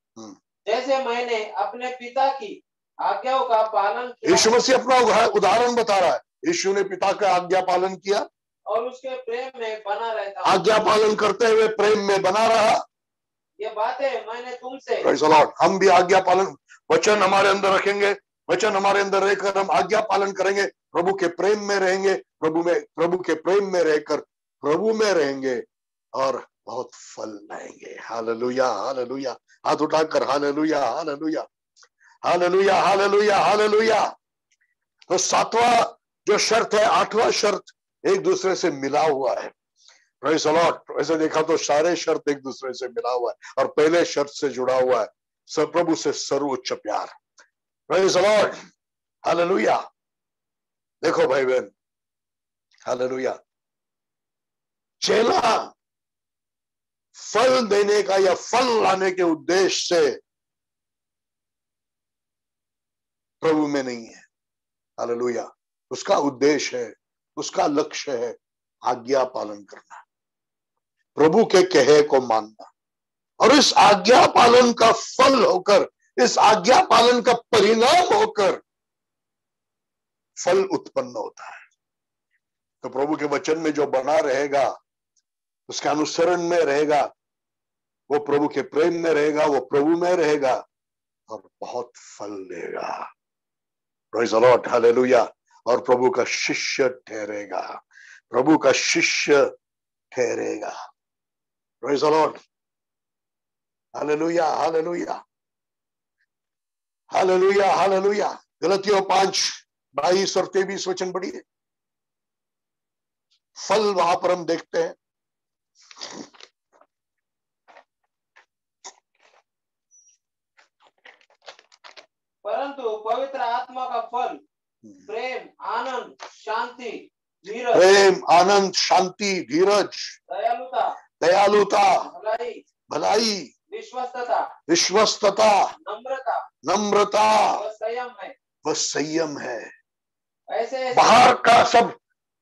जैसे मैंने अपने पिता की आज्ञाओं का पालन किया। यीशु मसीह अपना उदाहरण बता रहा है। यीशु ने पिता का आज्ञा पालन किया और उसके प्रेम में बना रहता। आज्ञा पालन करते हुए प्रेम में बना रहा। ये बातें मैंने तुमसे। हम भी आज्ञा पालन, वचन हमारे अंदर रखेंगे, वचन हमारे अंदर रहकर हम आज्ञा पालन करेंगे, प्रभु के प्रेम में रहेंगे, प्रभु के प्रेम में रहकर प्रभु में रहेंगे और बहुत फल लाएंगे। Hallelujah, hallelujah. हाथ उठाकर hallelujah, hallelujah, hallelujah, hallelujah, hallelujah. तो सातवां जो शर्त है, आठवां शर्त एक दूसरे से मिला हुआ है। Praise the Lord. ऐसे देखा तो सारे शर्त एक दूसरे से मिला हुआ है, और पहले शर्त से जुड़ा हुआ है सब प्रभु से सर्वोच्च प्यार। Praise the lord, hallelujah. देखो भाई बहन, हालेलुया। चेला फल देने का या फल लाने के उद्देश्य से प्रभु में नहीं है। हालेलुया। उसका उद्देश्य है, उसका लक्ष्य है आज्ञा पालन करना, प्रभु के कहे को मानना, और इस आज्ञा पालन का फल होकर, इस आज्ञा पालन का परिणाम होकर फल उत्पन्न होता है। तो प्रभु के वचन में जो बना रहेगा, उसके अनुसरण में रहेगा, वो प्रभु के प्रेम में रहेगा, वो प्रभु में रहेगा और बहुत फल देगा। Praise the lord, hallelujah. और प्रभु का शिष्य ठहरेगा, प्रभु का शिष्य ठहरेगा। Praise the lord, hallelujah, hallelujah, hallelujah, hallelujah. गलतियों 5:22 और 23 वचन पढ़िए। फल वहां पर हम देखते हैं। परंतु पवित्र आत्मा का फल प्रेम, आनंद, शांति, धीरज, प्रेम, आनंद, शांति, धीरज, दयालुता, दयालुता, भलाई, भलाई, विश्वस्तता, विश्वस्तता, नम्रता, नम्रता और संयम है। व संयम है। ऐसे बाहर का सब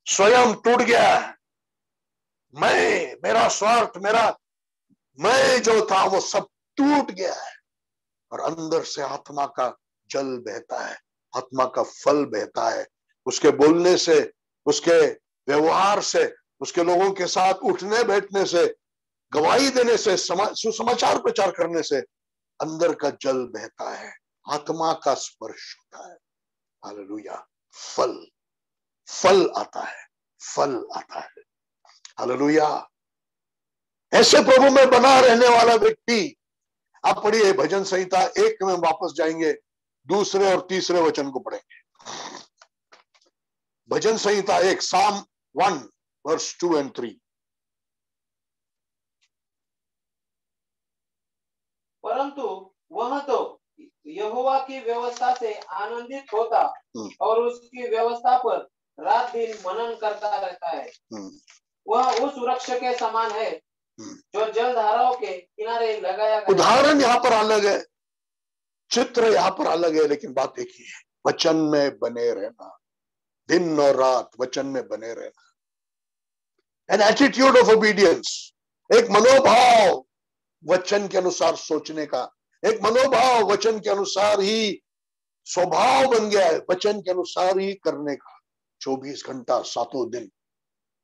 स्वयं टूट गया है। मैं, मेरा स्वार्थ, मेरा मैं जो था वो सब टूट गया है, और अंदर से आत्मा का जल बहता है, आत्मा का फल बहता है। उसके बोलने से, उसके व्यवहार से, उसके लोगों के साथ उठने बैठने से, गवाही देने से, सुसमाचार प्रचार करने से अंदर का जल बहता है, आत्मा का स्पर्श होता है। हालेलुया। फल, फल आता है, फल आता है। हालेलुया। ऐसे प्रभु में बना रहने वाला व्यक्ति, आप पढ़िए भजन संहिता 1 में वापस जाएंगे, 2 और 3 वचन को पढ़ेंगे। भजन संहिता 1, Psalm 1 verse 2 and 3। परंतु वह तो यहोवा की व्यवस्था से आनंदित होता और उसकी व्यवस्था पर रात दिन मनन करता रहता है। वह उस वृक्ष के समान है जो जलधाराओं के किनारे लगाया गया। उदाहरण यहाँ पर अलग है, चित्र यहाँ पर अलग है, लेकिन बात एक ही है, वचन में बने रहना, दिन और रात वचन में बने रहना। एन एटीट्यूड ऑफ ओबीडियंस, एक मनोभाव वचन के अनुसार सोचने का, एक मनोभाव वचन के अनुसार ही स्वभाव बन गया है, वचन के अनुसार ही करने का। 24 घंटा 7 दिन,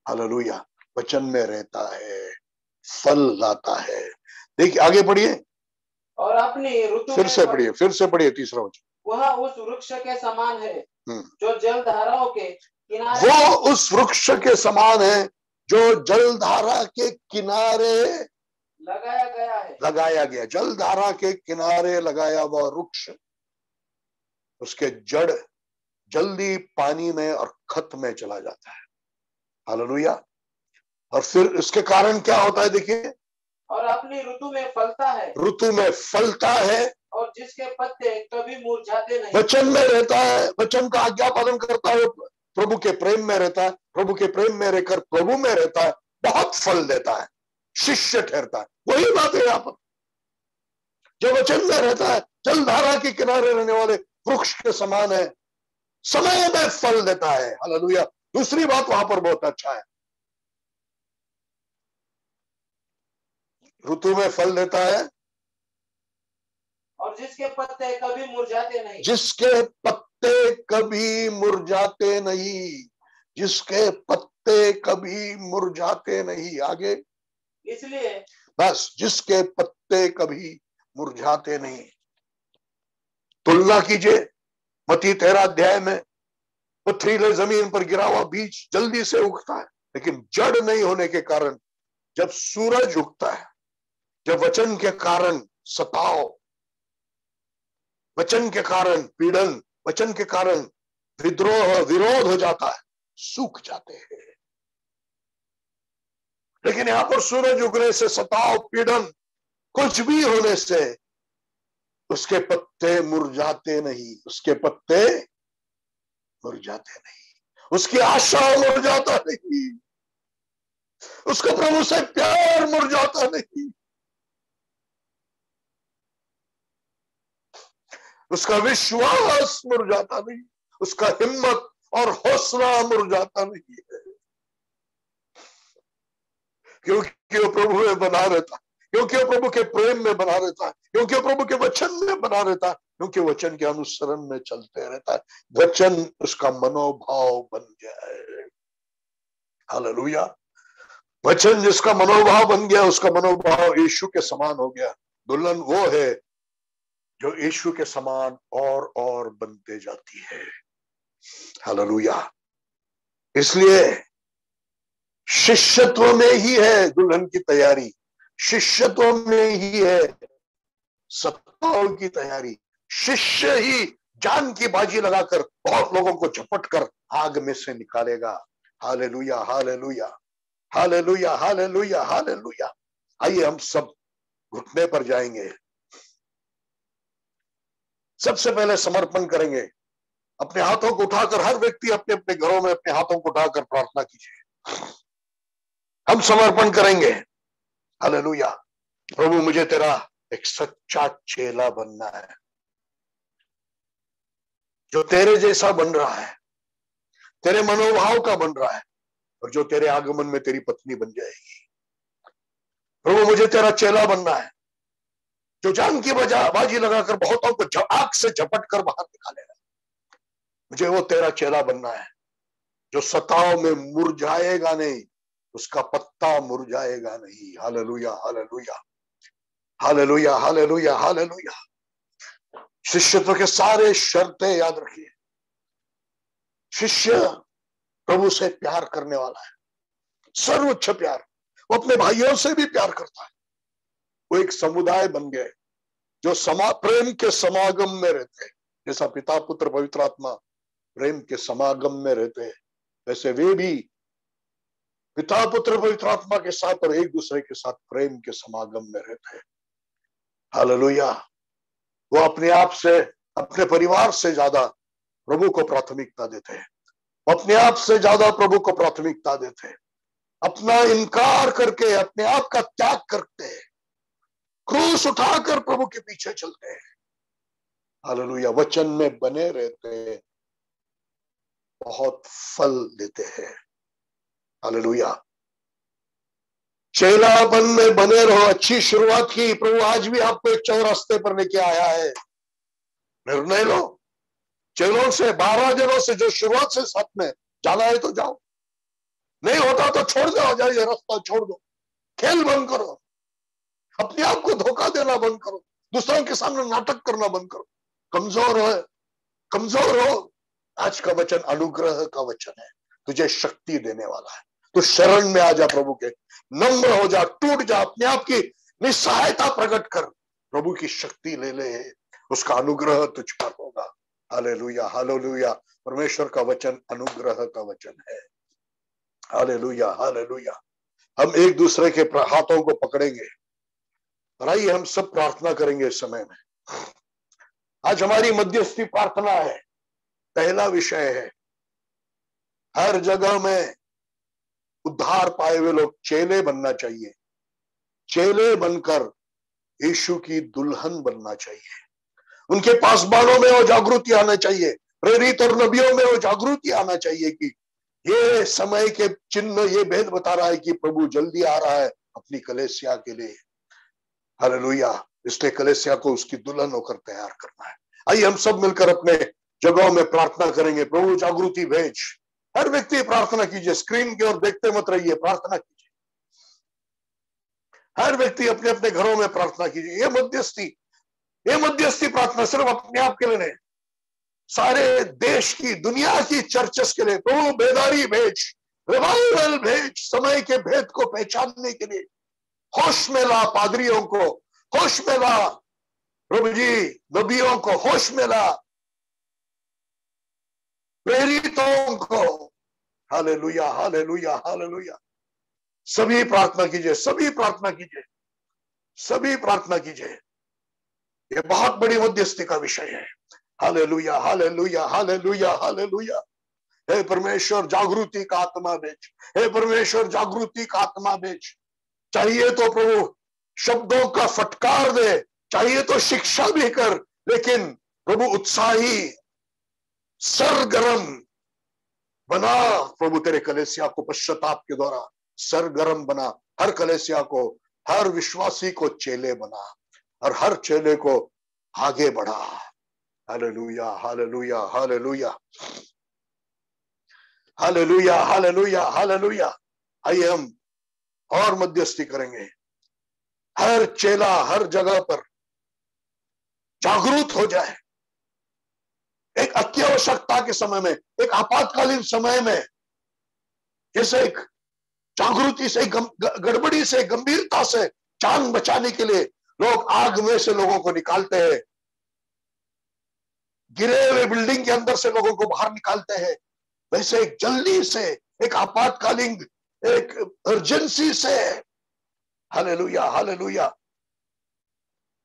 हालेलुया, वचन में रहता है, फल लाता है। देखिए आगे पढ़िए, और अपनी ऋतु फिर से पढ़िए 3 वचन। वह उस वृक्ष के समान है जो जलधाराओं के किनारे, वो उस वृक्ष के समान है जो जलधारा के किनारे लगाया गया। जलधारा के किनारे लगाया हुआ वृक्ष, उसके जड़ जल्दी पानी में और खत में चला जाता है। हालेलुया। और फिर इसके कारण क्या होता है, देखिए, और अपनी ऋतु में फलता है, ऋतु में फलता है, और जिसके पत्ते कभी मुरझाते नहीं। वचन में रहता है, वचन का आज्ञा पालन करता है, प्रभु के प्रेम में रहता है, प्रभु के प्रेम में रहकर प्रभु में रहता है, बहुत फल देता है, शिष्य ठहरता है। वही बात है यहाँ पर, जो वचन में रहता है जलधारा के किनारे रहने वाले वृक्ष के समान है, समय में फल देता है। हालेलुया। दूसरी बात वहां पर बहुत अच्छा है, ऋतु में फल देता है, और जिसके पत्ते कभी मुरझाते नहीं। जिसके पत्ते कभी मुरझाते नहीं, जिसके पत्ते कभी मुरझाते नहीं। आगे, इसलिए बस, जिसके पत्ते कभी मुरझाते नहीं। तुलना कीजिए मत्ती 13 अध्याय में, पथरीले जमीन पर गिरा हुआ बीज जल्दी से उगता है, लेकिन जड़ नहीं होने के कारण जब सूरज उगता है, जब वचन के कारण सताव, वचन के कारण पीड़न, वचन के कारण विद्रोह, विरोध हो जाता है, सूख जाते हैं। लेकिन यहां पर सूरज उगने से, सताव, पीड़न, कुछ भी होने से उसके पत्ते मुरझाते नहीं, उसके पत्ते मुरझाते नहीं, उसकी आशा मुरझाता नहीं। उसका प्रभु से प्यार मुरझाता नहीं, उसका विश्वास मुरझाता नहीं, उसका हिम्मत और हौसला मुरझाता नहीं है, क्योंकि वो प्रभु में बना रहता है, क्योंकि वो प्रभु के प्रेम में बना रहता है, क्योंकि वो प्रभु के वचन में बना रहता है, क्योंकि वचन के अनुसरण में चलते रहता है। वचन उसका मनोभाव बन जाए। हालेलुया। वचन जिसका मनोभाव बन गया, उसका मनोभाव यीशु के समान हो गया। दुल्हन वो है जो यीशु के समान और बनते जाती है। हालेलुया। इसलिए शिष्यत्व में ही है दुल्हन की तैयारी, शिष्यत्व में ही है सत्ताओं की तैयारी। शिष्य ही जान की बाजी लगाकर बहुत लोगों को झपट कर आग में से निकालेगा। Hallelujah, hallelujah, hallelujah, hallelujah, hallelujah. आइए हम सब घुटने पर जाएंगे, सबसे पहले समर्पण करेंगे। अपने हाथों को उठाकर हर व्यक्ति अपने अपने घरों में अपने हाथों को उठाकर प्रार्थना कीजिए। हम समर्पण करेंगे। हालेलुया। प्रभु मुझे तेरा एक सच्चा चेला बनना है, जो तेरे जैसा बन रहा है, तेरे मनोभाव का बन रहा है, और जो तेरे आगमन में तेरी पत्नी बन जाएगी। प्रभु मुझे तेरा चेला बनना है, जो जान की बाजी लगाकर बहुतों को आग से झपट कर बाहर निकालेगा। मुझे वो तेरा चेला बनना है जो सताओं में मुरझाएगा नहीं, उसका पत्ता मुरझाएगा नहीं। Hallelujah, hallelujah, hallelujah, hallelujah, hallelujah. शिष्यत्व के सारे शर्तें याद रखिए। शिष्य प्रभु से प्यार करने वाला है, सर्वोच्च प्यार। वो अपने भाइयों से भी प्यार करता है। वो एक समुदाय बन गए जो प्रेम के समागम में रहते हैं। जैसा पिता पुत्र पवित्र आत्मा प्रेम के समागम में रहते हैं, वैसे वे भी पिता पुत्र पवित्र आत्मा के साथ और एक दूसरे के साथ प्रेम के समागम में रहते हैं। हालेलुया। वो अपने आप से, अपने परिवार से ज्यादा प्रभु को प्राथमिकता देते हैं। वो अपने आप से ज्यादा प्रभु को प्राथमिकता देते हैं। अपना इनकार करके, अपने आप का त्याग करते हैं, क्रूस उठाकर प्रभु के पीछे चलते हैं। हालेलुया। वचन में बने रहते हैं, बहुत फल देते हैं। हालेलुया। चेलापन में बने रहो। अच्छी शुरुआत की, प्रभु आज भी आपको एक चौरास्ते पर लेके आया है। निर्णय लो। चेलों से, 12 जनों से जो शुरुआत से साथ में जाना है तो जाओ, नहीं होता तो छोड़ दो, जाइए, रास्ता छोड़ दो, खेल बंद करो, अपने आप को धोखा देना बंद करो, दूसरों के सामने नाटक करना बंद करो। कमजोर हो, कमजोर हो। आज का वचन अनुग्रह का वचन है, तुझे शक्ति देने वाला है। तो शरण में आ जा, प्रभु के नम्र हो जा, टूट जा, अपने आप की निस्सहायता प्रकट कर, प्रभु की शक्ति ले ले, उसका अनुग्रह तुझ पर होगा। Hallelujah, hallelujah. परमेश्वर का वचन अनुग्रह का वचन है। Hallelujah, hallelujah. हम एक दूसरे के हाथों को पकड़ेंगे और आइए हम सब प्रार्थना करेंगे इस समय में। आज हमारी मध्यस्थी प्रार्थना है। पहला विषय है, हर जगह में उद्धार पाए हुए लोग चेले बनना चाहिए। चेले बनकर यीशु की दुल्हन बनना चाहिए। उनके पासबानों में वो जागृति आना चाहिए, प्रेरित और नबियों में वो जागृति आना चाहिए कि ये समय के चिन्ह ये भेद बता रहा है कि प्रभु जल्दी आ रहा है अपनी कलीसिया के लिए। हालेलुया। इसलिए कलीसिया को उसकी दुल्हन होकर तैयार करना है। आइए हम सब मिलकर अपने जगहों में प्रार्थना करेंगे। प्रभु जागृति भेज। हर व्यक्ति प्रार्थना कीजिए, स्क्रीन की ओर देखते मत रहिए, प्रार्थना कीजिए। हर व्यक्ति अपने अपने घरों में प्रार्थना कीजिए। ये मध्यस्थी प्रार्थना सिर्फ अपने आप के लिए नहीं, सारे देश की, दुनिया की चर्चेस के लिए। प्रभु बेदारी भेज, रिवाइवल भेज, समय के भेद को पहचानने के लिए। होश में ला पादरियों को, होश में ला प्रभु जी नबियों को, होश में ला प्रेरितों को। Hallelujah, hallelujah, hallelujah. सभी प्रार्थना कीजिए, सभी प्रार्थना कीजिए, सभी प्रार्थना कीजिए। ये बहुत बड़ी मध्यस्थी का विषय है। Hallelujah, hallelujah, hallelujah, hallelujah. हे परमेश्वर जागृति का आत्मा भेज, हे परमेश्वर जागृति का आत्मा भेज। चाहिए तो प्रभु शब्दों का फटकार दे, चाहिए तो शिक्षा भी कर, लेकिन प्रभु उत्साही सरगर्म बना प्रभु तेरे कलीसिया को पश्चाताप के द्वारा सरगर्म बना। हर कलीसिया को, हर विश्वासी को चेले बना और हर चेले को आगे बढ़ा। Hallelujah, hallelujah, hallelujah, hallelujah, hallelujah, hallelujah. आइए हम और मध्यस्थी करेंगे। हर चेला हर जगह पर जागरूक हो जाए। एक अत्यावश्यकता के समय में, एक आपातकालीन समय में, जैसे एक जागृति से, गड़बड़ी से, गंभीरता से जान बचाने के लिए लोग आग में से लोगों को निकालते हैं, गिरे हुए बिल्डिंग के अंदर से लोगों को बाहर निकालते हैं, वैसे एक जल्दी से, एक आपातकालीन, एक अर्जेंसी से, हालेलुया, हालेलुया,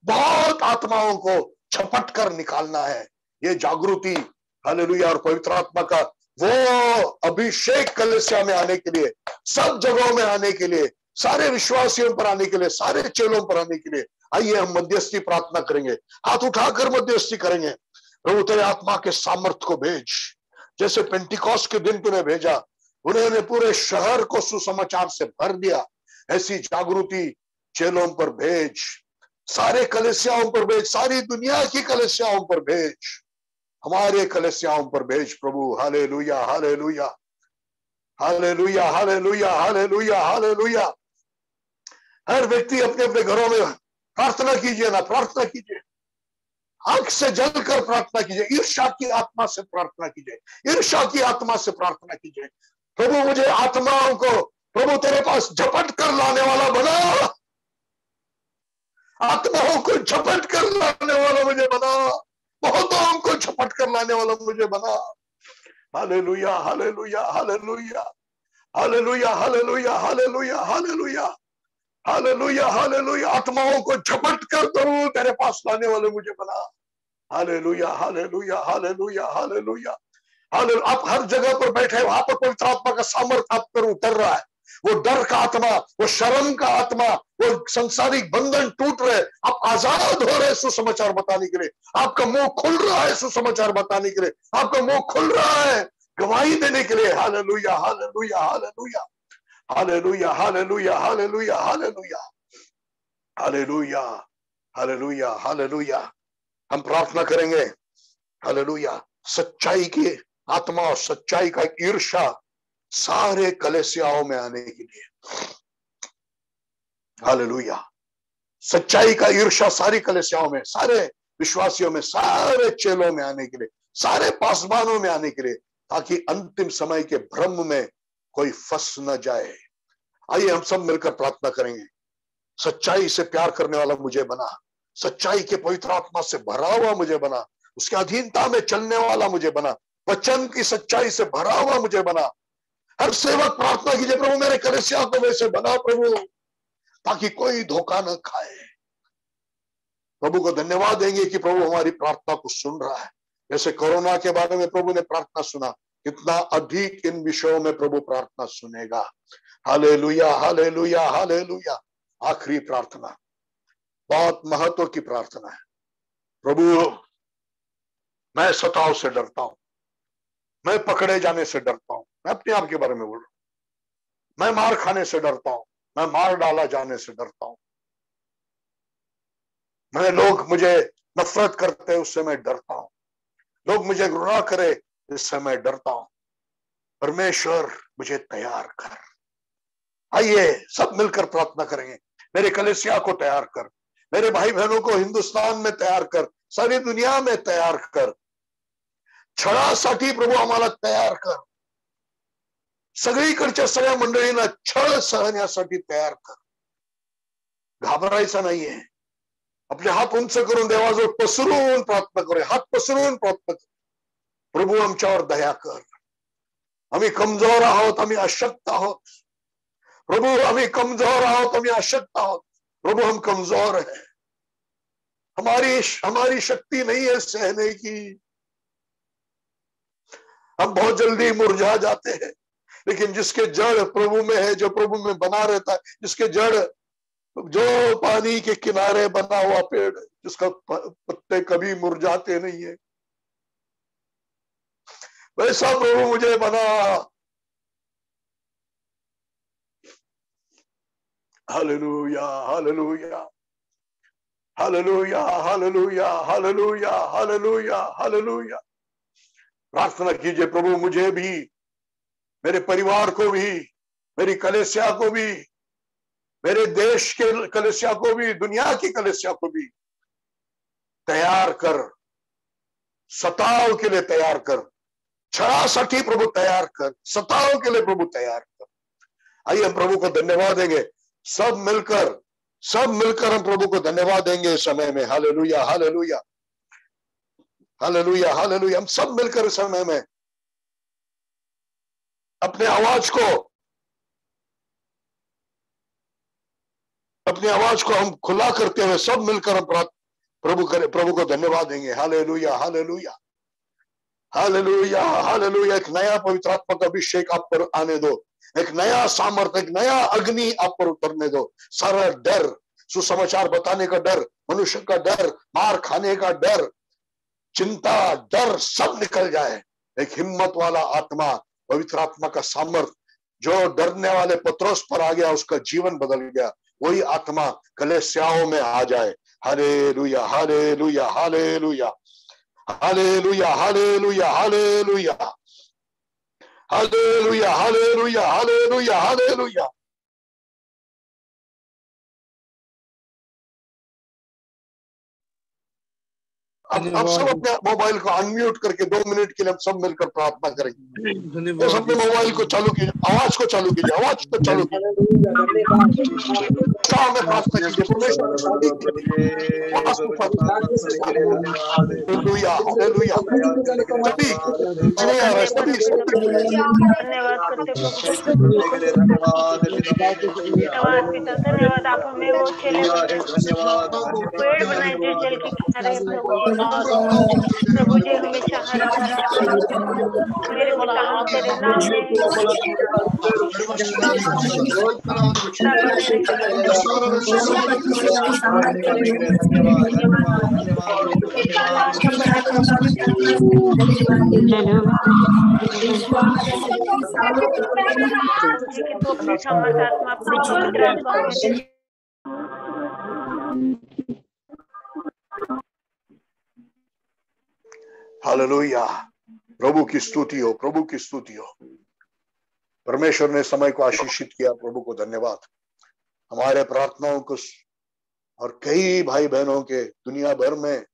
बहुत आत्माओं को झपट कर निकालना है। ये जागृति, हालेलुया, और पवित्र आत्मा का वो अभिषेक कलीसिया में आने के लिए, सब जगहों में आने के लिए, सारे विश्वासियों पर आने के लिए, सारे चेलों पर आने के लिए, आइए हम मध्यस्थी प्रार्थना करेंगे, हाथ उठाकर मध्यस्थी करेंगे। प्रभु तेरे आत्मा के सामर्थ को भेज, जैसे पेंटिकॉस्ट के दिन तूने भेजा, उन्होंने पूरे शहर को सुसमाचार से भर दिया, ऐसी जागृति चेलों पर भेज, सारे कलीसियाओं पर भेज, सारी दुनिया की कलीसियाओं पर भेज, हमारे कलीसियाओं पर भेज प्रभु। Hallelujah, hallelujah, hallelujah, hallelujah, hallelujah, hallelujah. हर व्यक्ति अपने अपने घरों में प्रार्थना कीजिए ना, प्रार्थना कीजिए, आंख से जलकर प्रार्थना कीजिए, ईर्ष्या की आत्मा से प्रार्थना कीजिए, ईर्ष्या की आत्मा से प्रार्थना कीजिए। प्रभु मुझे आत्माओं को प्रभु तेरे पास झपट कर लाने वाला बना, आत्माओं को झपट कर लाने वाला मुझे बना, बहुतों को झपट कर लाने वाला मुझे बना। Hallelujah, hallelujah, hallelujah, hallelujah, hallelujah, hallelujah, hallelujah, hallelujah, hallelujah. आत्माओं को झपट कर प्रभु तेरे पास लाने वाले मुझे बना। Hallelujah, hallelujah, hallelujah, hallelujah, hallelujah. आप हर जगह पर बैठे, वहां पर पवित्र आत्मा का सामर्थ्य आप पर उतर रहा है। वो डर का आत्मा, वो शर्म का आत्मा, वो संसारिक बंधन टूट रहे, आप आजाद हो रहे सुसमाचार बताने के लिए, आपका मुंह खुल रहा है सुसमाचार बताने के लिए, आपका मुंह खुल रहा है गवाही देने के लिए। Hallelujah, hallelujah, hallelujah, hallelujah, hallelujah, hallelujah, hallelujah, hallelujah, hallelujah, hallelujah. हम प्रार्थना करेंगे, हालेलुया, सच्चाई की आत्मा और सच्चाई का ईर्ष्या सारे कलीसियाओं में आने के लिए। हालेलुया, सच्चाई का ईर्ष्या सारी कलीसियाओं में, सारे विश्वासियों में, सारे चेलों में आने के लिए, सारे पासवानों में आने के लिए, ताकि अंतिम समय के भ्रम में कोई फंस न जाए। आइए हम सब मिलकर प्रार्थना करेंगे। सच्चाई से प्यार करने वाला मुझे बना, सच्चाई के पवित्र आत्मा से भरा हुआ मुझे बना, उसके अधीनता में चलने वाला मुझे बना, वचन की सच्चाई से भरा हुआ मुझे बना। हर सेवक प्रार्थना कीजिए, प्रभु मेरे कलीसिया को वैसे बना प्रभु, ताकि कोई धोखा न खाए। प्रभु को धन्यवाद देंगे कि प्रभु हमारी प्रार्थना को सुन रहा है। जैसे कोरोना के बारे में प्रभु ने प्रार्थना सुना, कितना अधिक इन विषयों में प्रभु प्रार्थना सुनेगा। Hallelujah, hallelujah, hallelujah. आखिरी प्रार्थना, बहुत महत्व की प्रार्थना है। प्रभु मैं सताव से डरता हूं, मैं पकड़े जाने से डरता हूं, मैं अपने आप के बारे में बोल रहा हूं, मैं मार खाने से डरता हूं, मैं मार डाला जाने से डरता हूं, मैं लोग मुझे नफरत करते उससे मैं डरता हूं, लोग मुझे घृणा करे इससे मैं डरता हूं। परमेश्वर मुझे तैयार कर। आइए सब मिलकर प्रार्थना करेंगे, मेरे कलीसिया को तैयार कर, मेरे भाई बहनों को हिंदुस्तान में तैयार कर, सारी दुनिया में तैयार कर, छळासाठी प्रभू आम्हाला तैयार कर, सगळीकडच्या सगळ्या मंडळींना छळ सहण्यासाठी तैयार कर। घाबरायचं नाहीये, आपले हात उंच करून देवाजवळ पसरून प्रार्थना करूया, हात पसरून प्रार्थना करू। प्रभू आमच्यावर दया कर, आम्ही कमजोर आहोत, आम्ही अशक्त आहोत प्रभु, आम्ही कमजोर आहोत, आम्ही अशक्त आहोत प्रभु, हम कमजोर हैं, हमारी शक्ति नहीं है सहने की, हम बहुत जल्दी मुरझा जाते हैं, लेकिन जिसके जड़ प्रभु में है, जो प्रभु में बना रहता है, जिसके जड़, जो पानी के किनारे बना हुआ पेड़, जिसका पत्ते कभी मुरझाते नहीं है, वैसा प्रभु मुझे बना। Hallelujah, hallelujah, hallelujah, hallelujah, hallelujah, hallelujah, hallelujah. प्रार्थना कीजिए, प्रभु मुझे भी, मेरे परिवार को भी, मेरी कलीसिया को भी, मेरे देश के कलीसिया को भी, दुनिया की कलीसिया को भी तैयार कर, सताव के लिए तैयार कर, 66 प्रभु तैयार कर, सताव के लिए प्रभु तैयार कर। आइए हम प्रभु को धन्यवाद देंगे, सब मिलकर हम प्रभु को धन्यवाद देंगे इस समय में। Hallelujah, hallelujah, hallelujah, hallelujah. हम सब मिलकर इस समय में अपने आवाज को हम खुला करते हुए सब मिलकर हम प्रभु को धन्यवाद देंगे। Hallelujah, hallelujah, hallelujah, hallelujah. एक नया पवित्र आत्मा का अभिषेक आप पर आने दो, एक नया सामर्थ्य, एक नया अग्नि आप पर उतरने दो। सारा डर, सुसमाचार बताने का डर, मनुष्य का डर, मार खाने का डर, चिंता, डर सब निकल जाए। एक हिम्मत वाला आत्मा, पवित्र आत्मा का सामर्थ्य जो डरने वाले पत्रोस पर आ गया, उसका जीवन बदल गया, वही आत्मा कलीसियाओं में आ जाए। Hallelujah, hallelujah, hallelujah, hallelujah, hallelujah, hallelujah, hallelujah, hallelujah, hallelujah, hallelujah. अब सब अपने मोबाइल को अनम्यूट करके 2 मिनट के लिए हम सब मिलकर प्रार्थना करेंगे। तो अपने मोबाइल को चालू कीजिए, आवाज को चालू कीजिए, आवाज को चालू कीजिए, प्रार्थना कीजिए, परमेश्वर की स्तुति कीजिए। Hallelujah, hallelujah. सभी नहीं आ रहा है, सभी धन्यवाद करते प्रभु, धन्यवाद पिता, धन्यवाद। आप हमें वो चेले बनाए, पेड़ बनाए जो जल के किनारे है प्रभु जी हमें चाह रहा है मेरे पिता, हम तेरे नाम में कि तू अपनी सामर्थ्य आत्मा, अपनी पवित्र आत्मा हमें दे। हालेलुया। प्रभु की स्तुति हो, प्रभु की स्तुति हो। परमेश्वर ने समय को आशीषित किया, प्रभु को धन्यवाद। हमारे प्रार्थनाओं को और कई भाई बहनों के दुनिया भर में,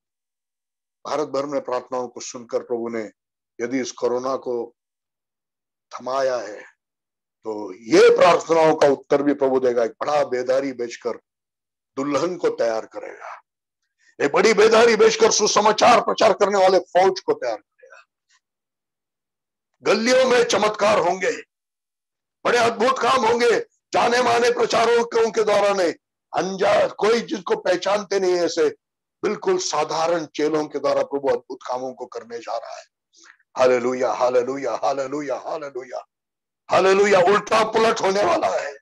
भारत भर में प्रार्थनाओं को सुनकर प्रभु ने यदि इस कोरोना को थमाया है, तो ये प्रार्थनाओं का उत्तर भी प्रभु देगा। एक बड़ा बेदारी बेचकर दुल्हन को तैयार करेगा, एक बड़ी बेदारी बेचकर सुसमाचार प्रचार करने वाले फौज को तैयार करेगा। गलियों में चमत्कार होंगे, बड़े अद्भुत काम होंगे, जाने माने प्रचारकों के द्वारा नहीं, अनजान कोई जिसको पहचानते नहीं, ऐसे बिल्कुल साधारण चेलों के द्वारा प्रभु अद्भुत कामों को करने जा रहा है। Hallelujah, hallelujah, hallelujah, hallelujah, hallelujah. उल्टा पुलट होने वाला है।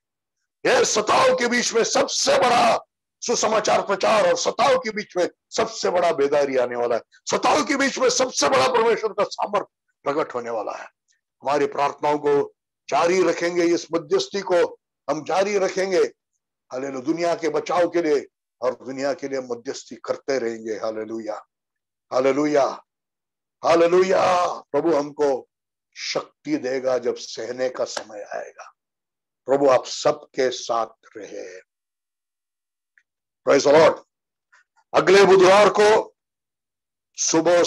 यह सताव के बीच में सबसे बड़ा सुसमाचार प्रचार और सताव के बीच में सबसे बड़ा बेदारी आने वाला है। सताव के बीच में सबसे बड़ा परमेश्वर का सामर्थ्य प्रकट होने वाला है। हमारी प्रार्थनाओं को जारी रखेंगे, इस मध्यस्थी को हम जारी रखेंगे। हालेलुया, दुनिया के बचाव के लिए और दुनिया के लिए मध्यस्थी करते रहेंगे। Hallelujah, hallelujah, hallelujah. प्रभु हमको शक्ति देगा जब सहने का समय आएगा। प्रभु आप सबके साथ रहे। Praise the Lord. अगले बुधवार को सुबह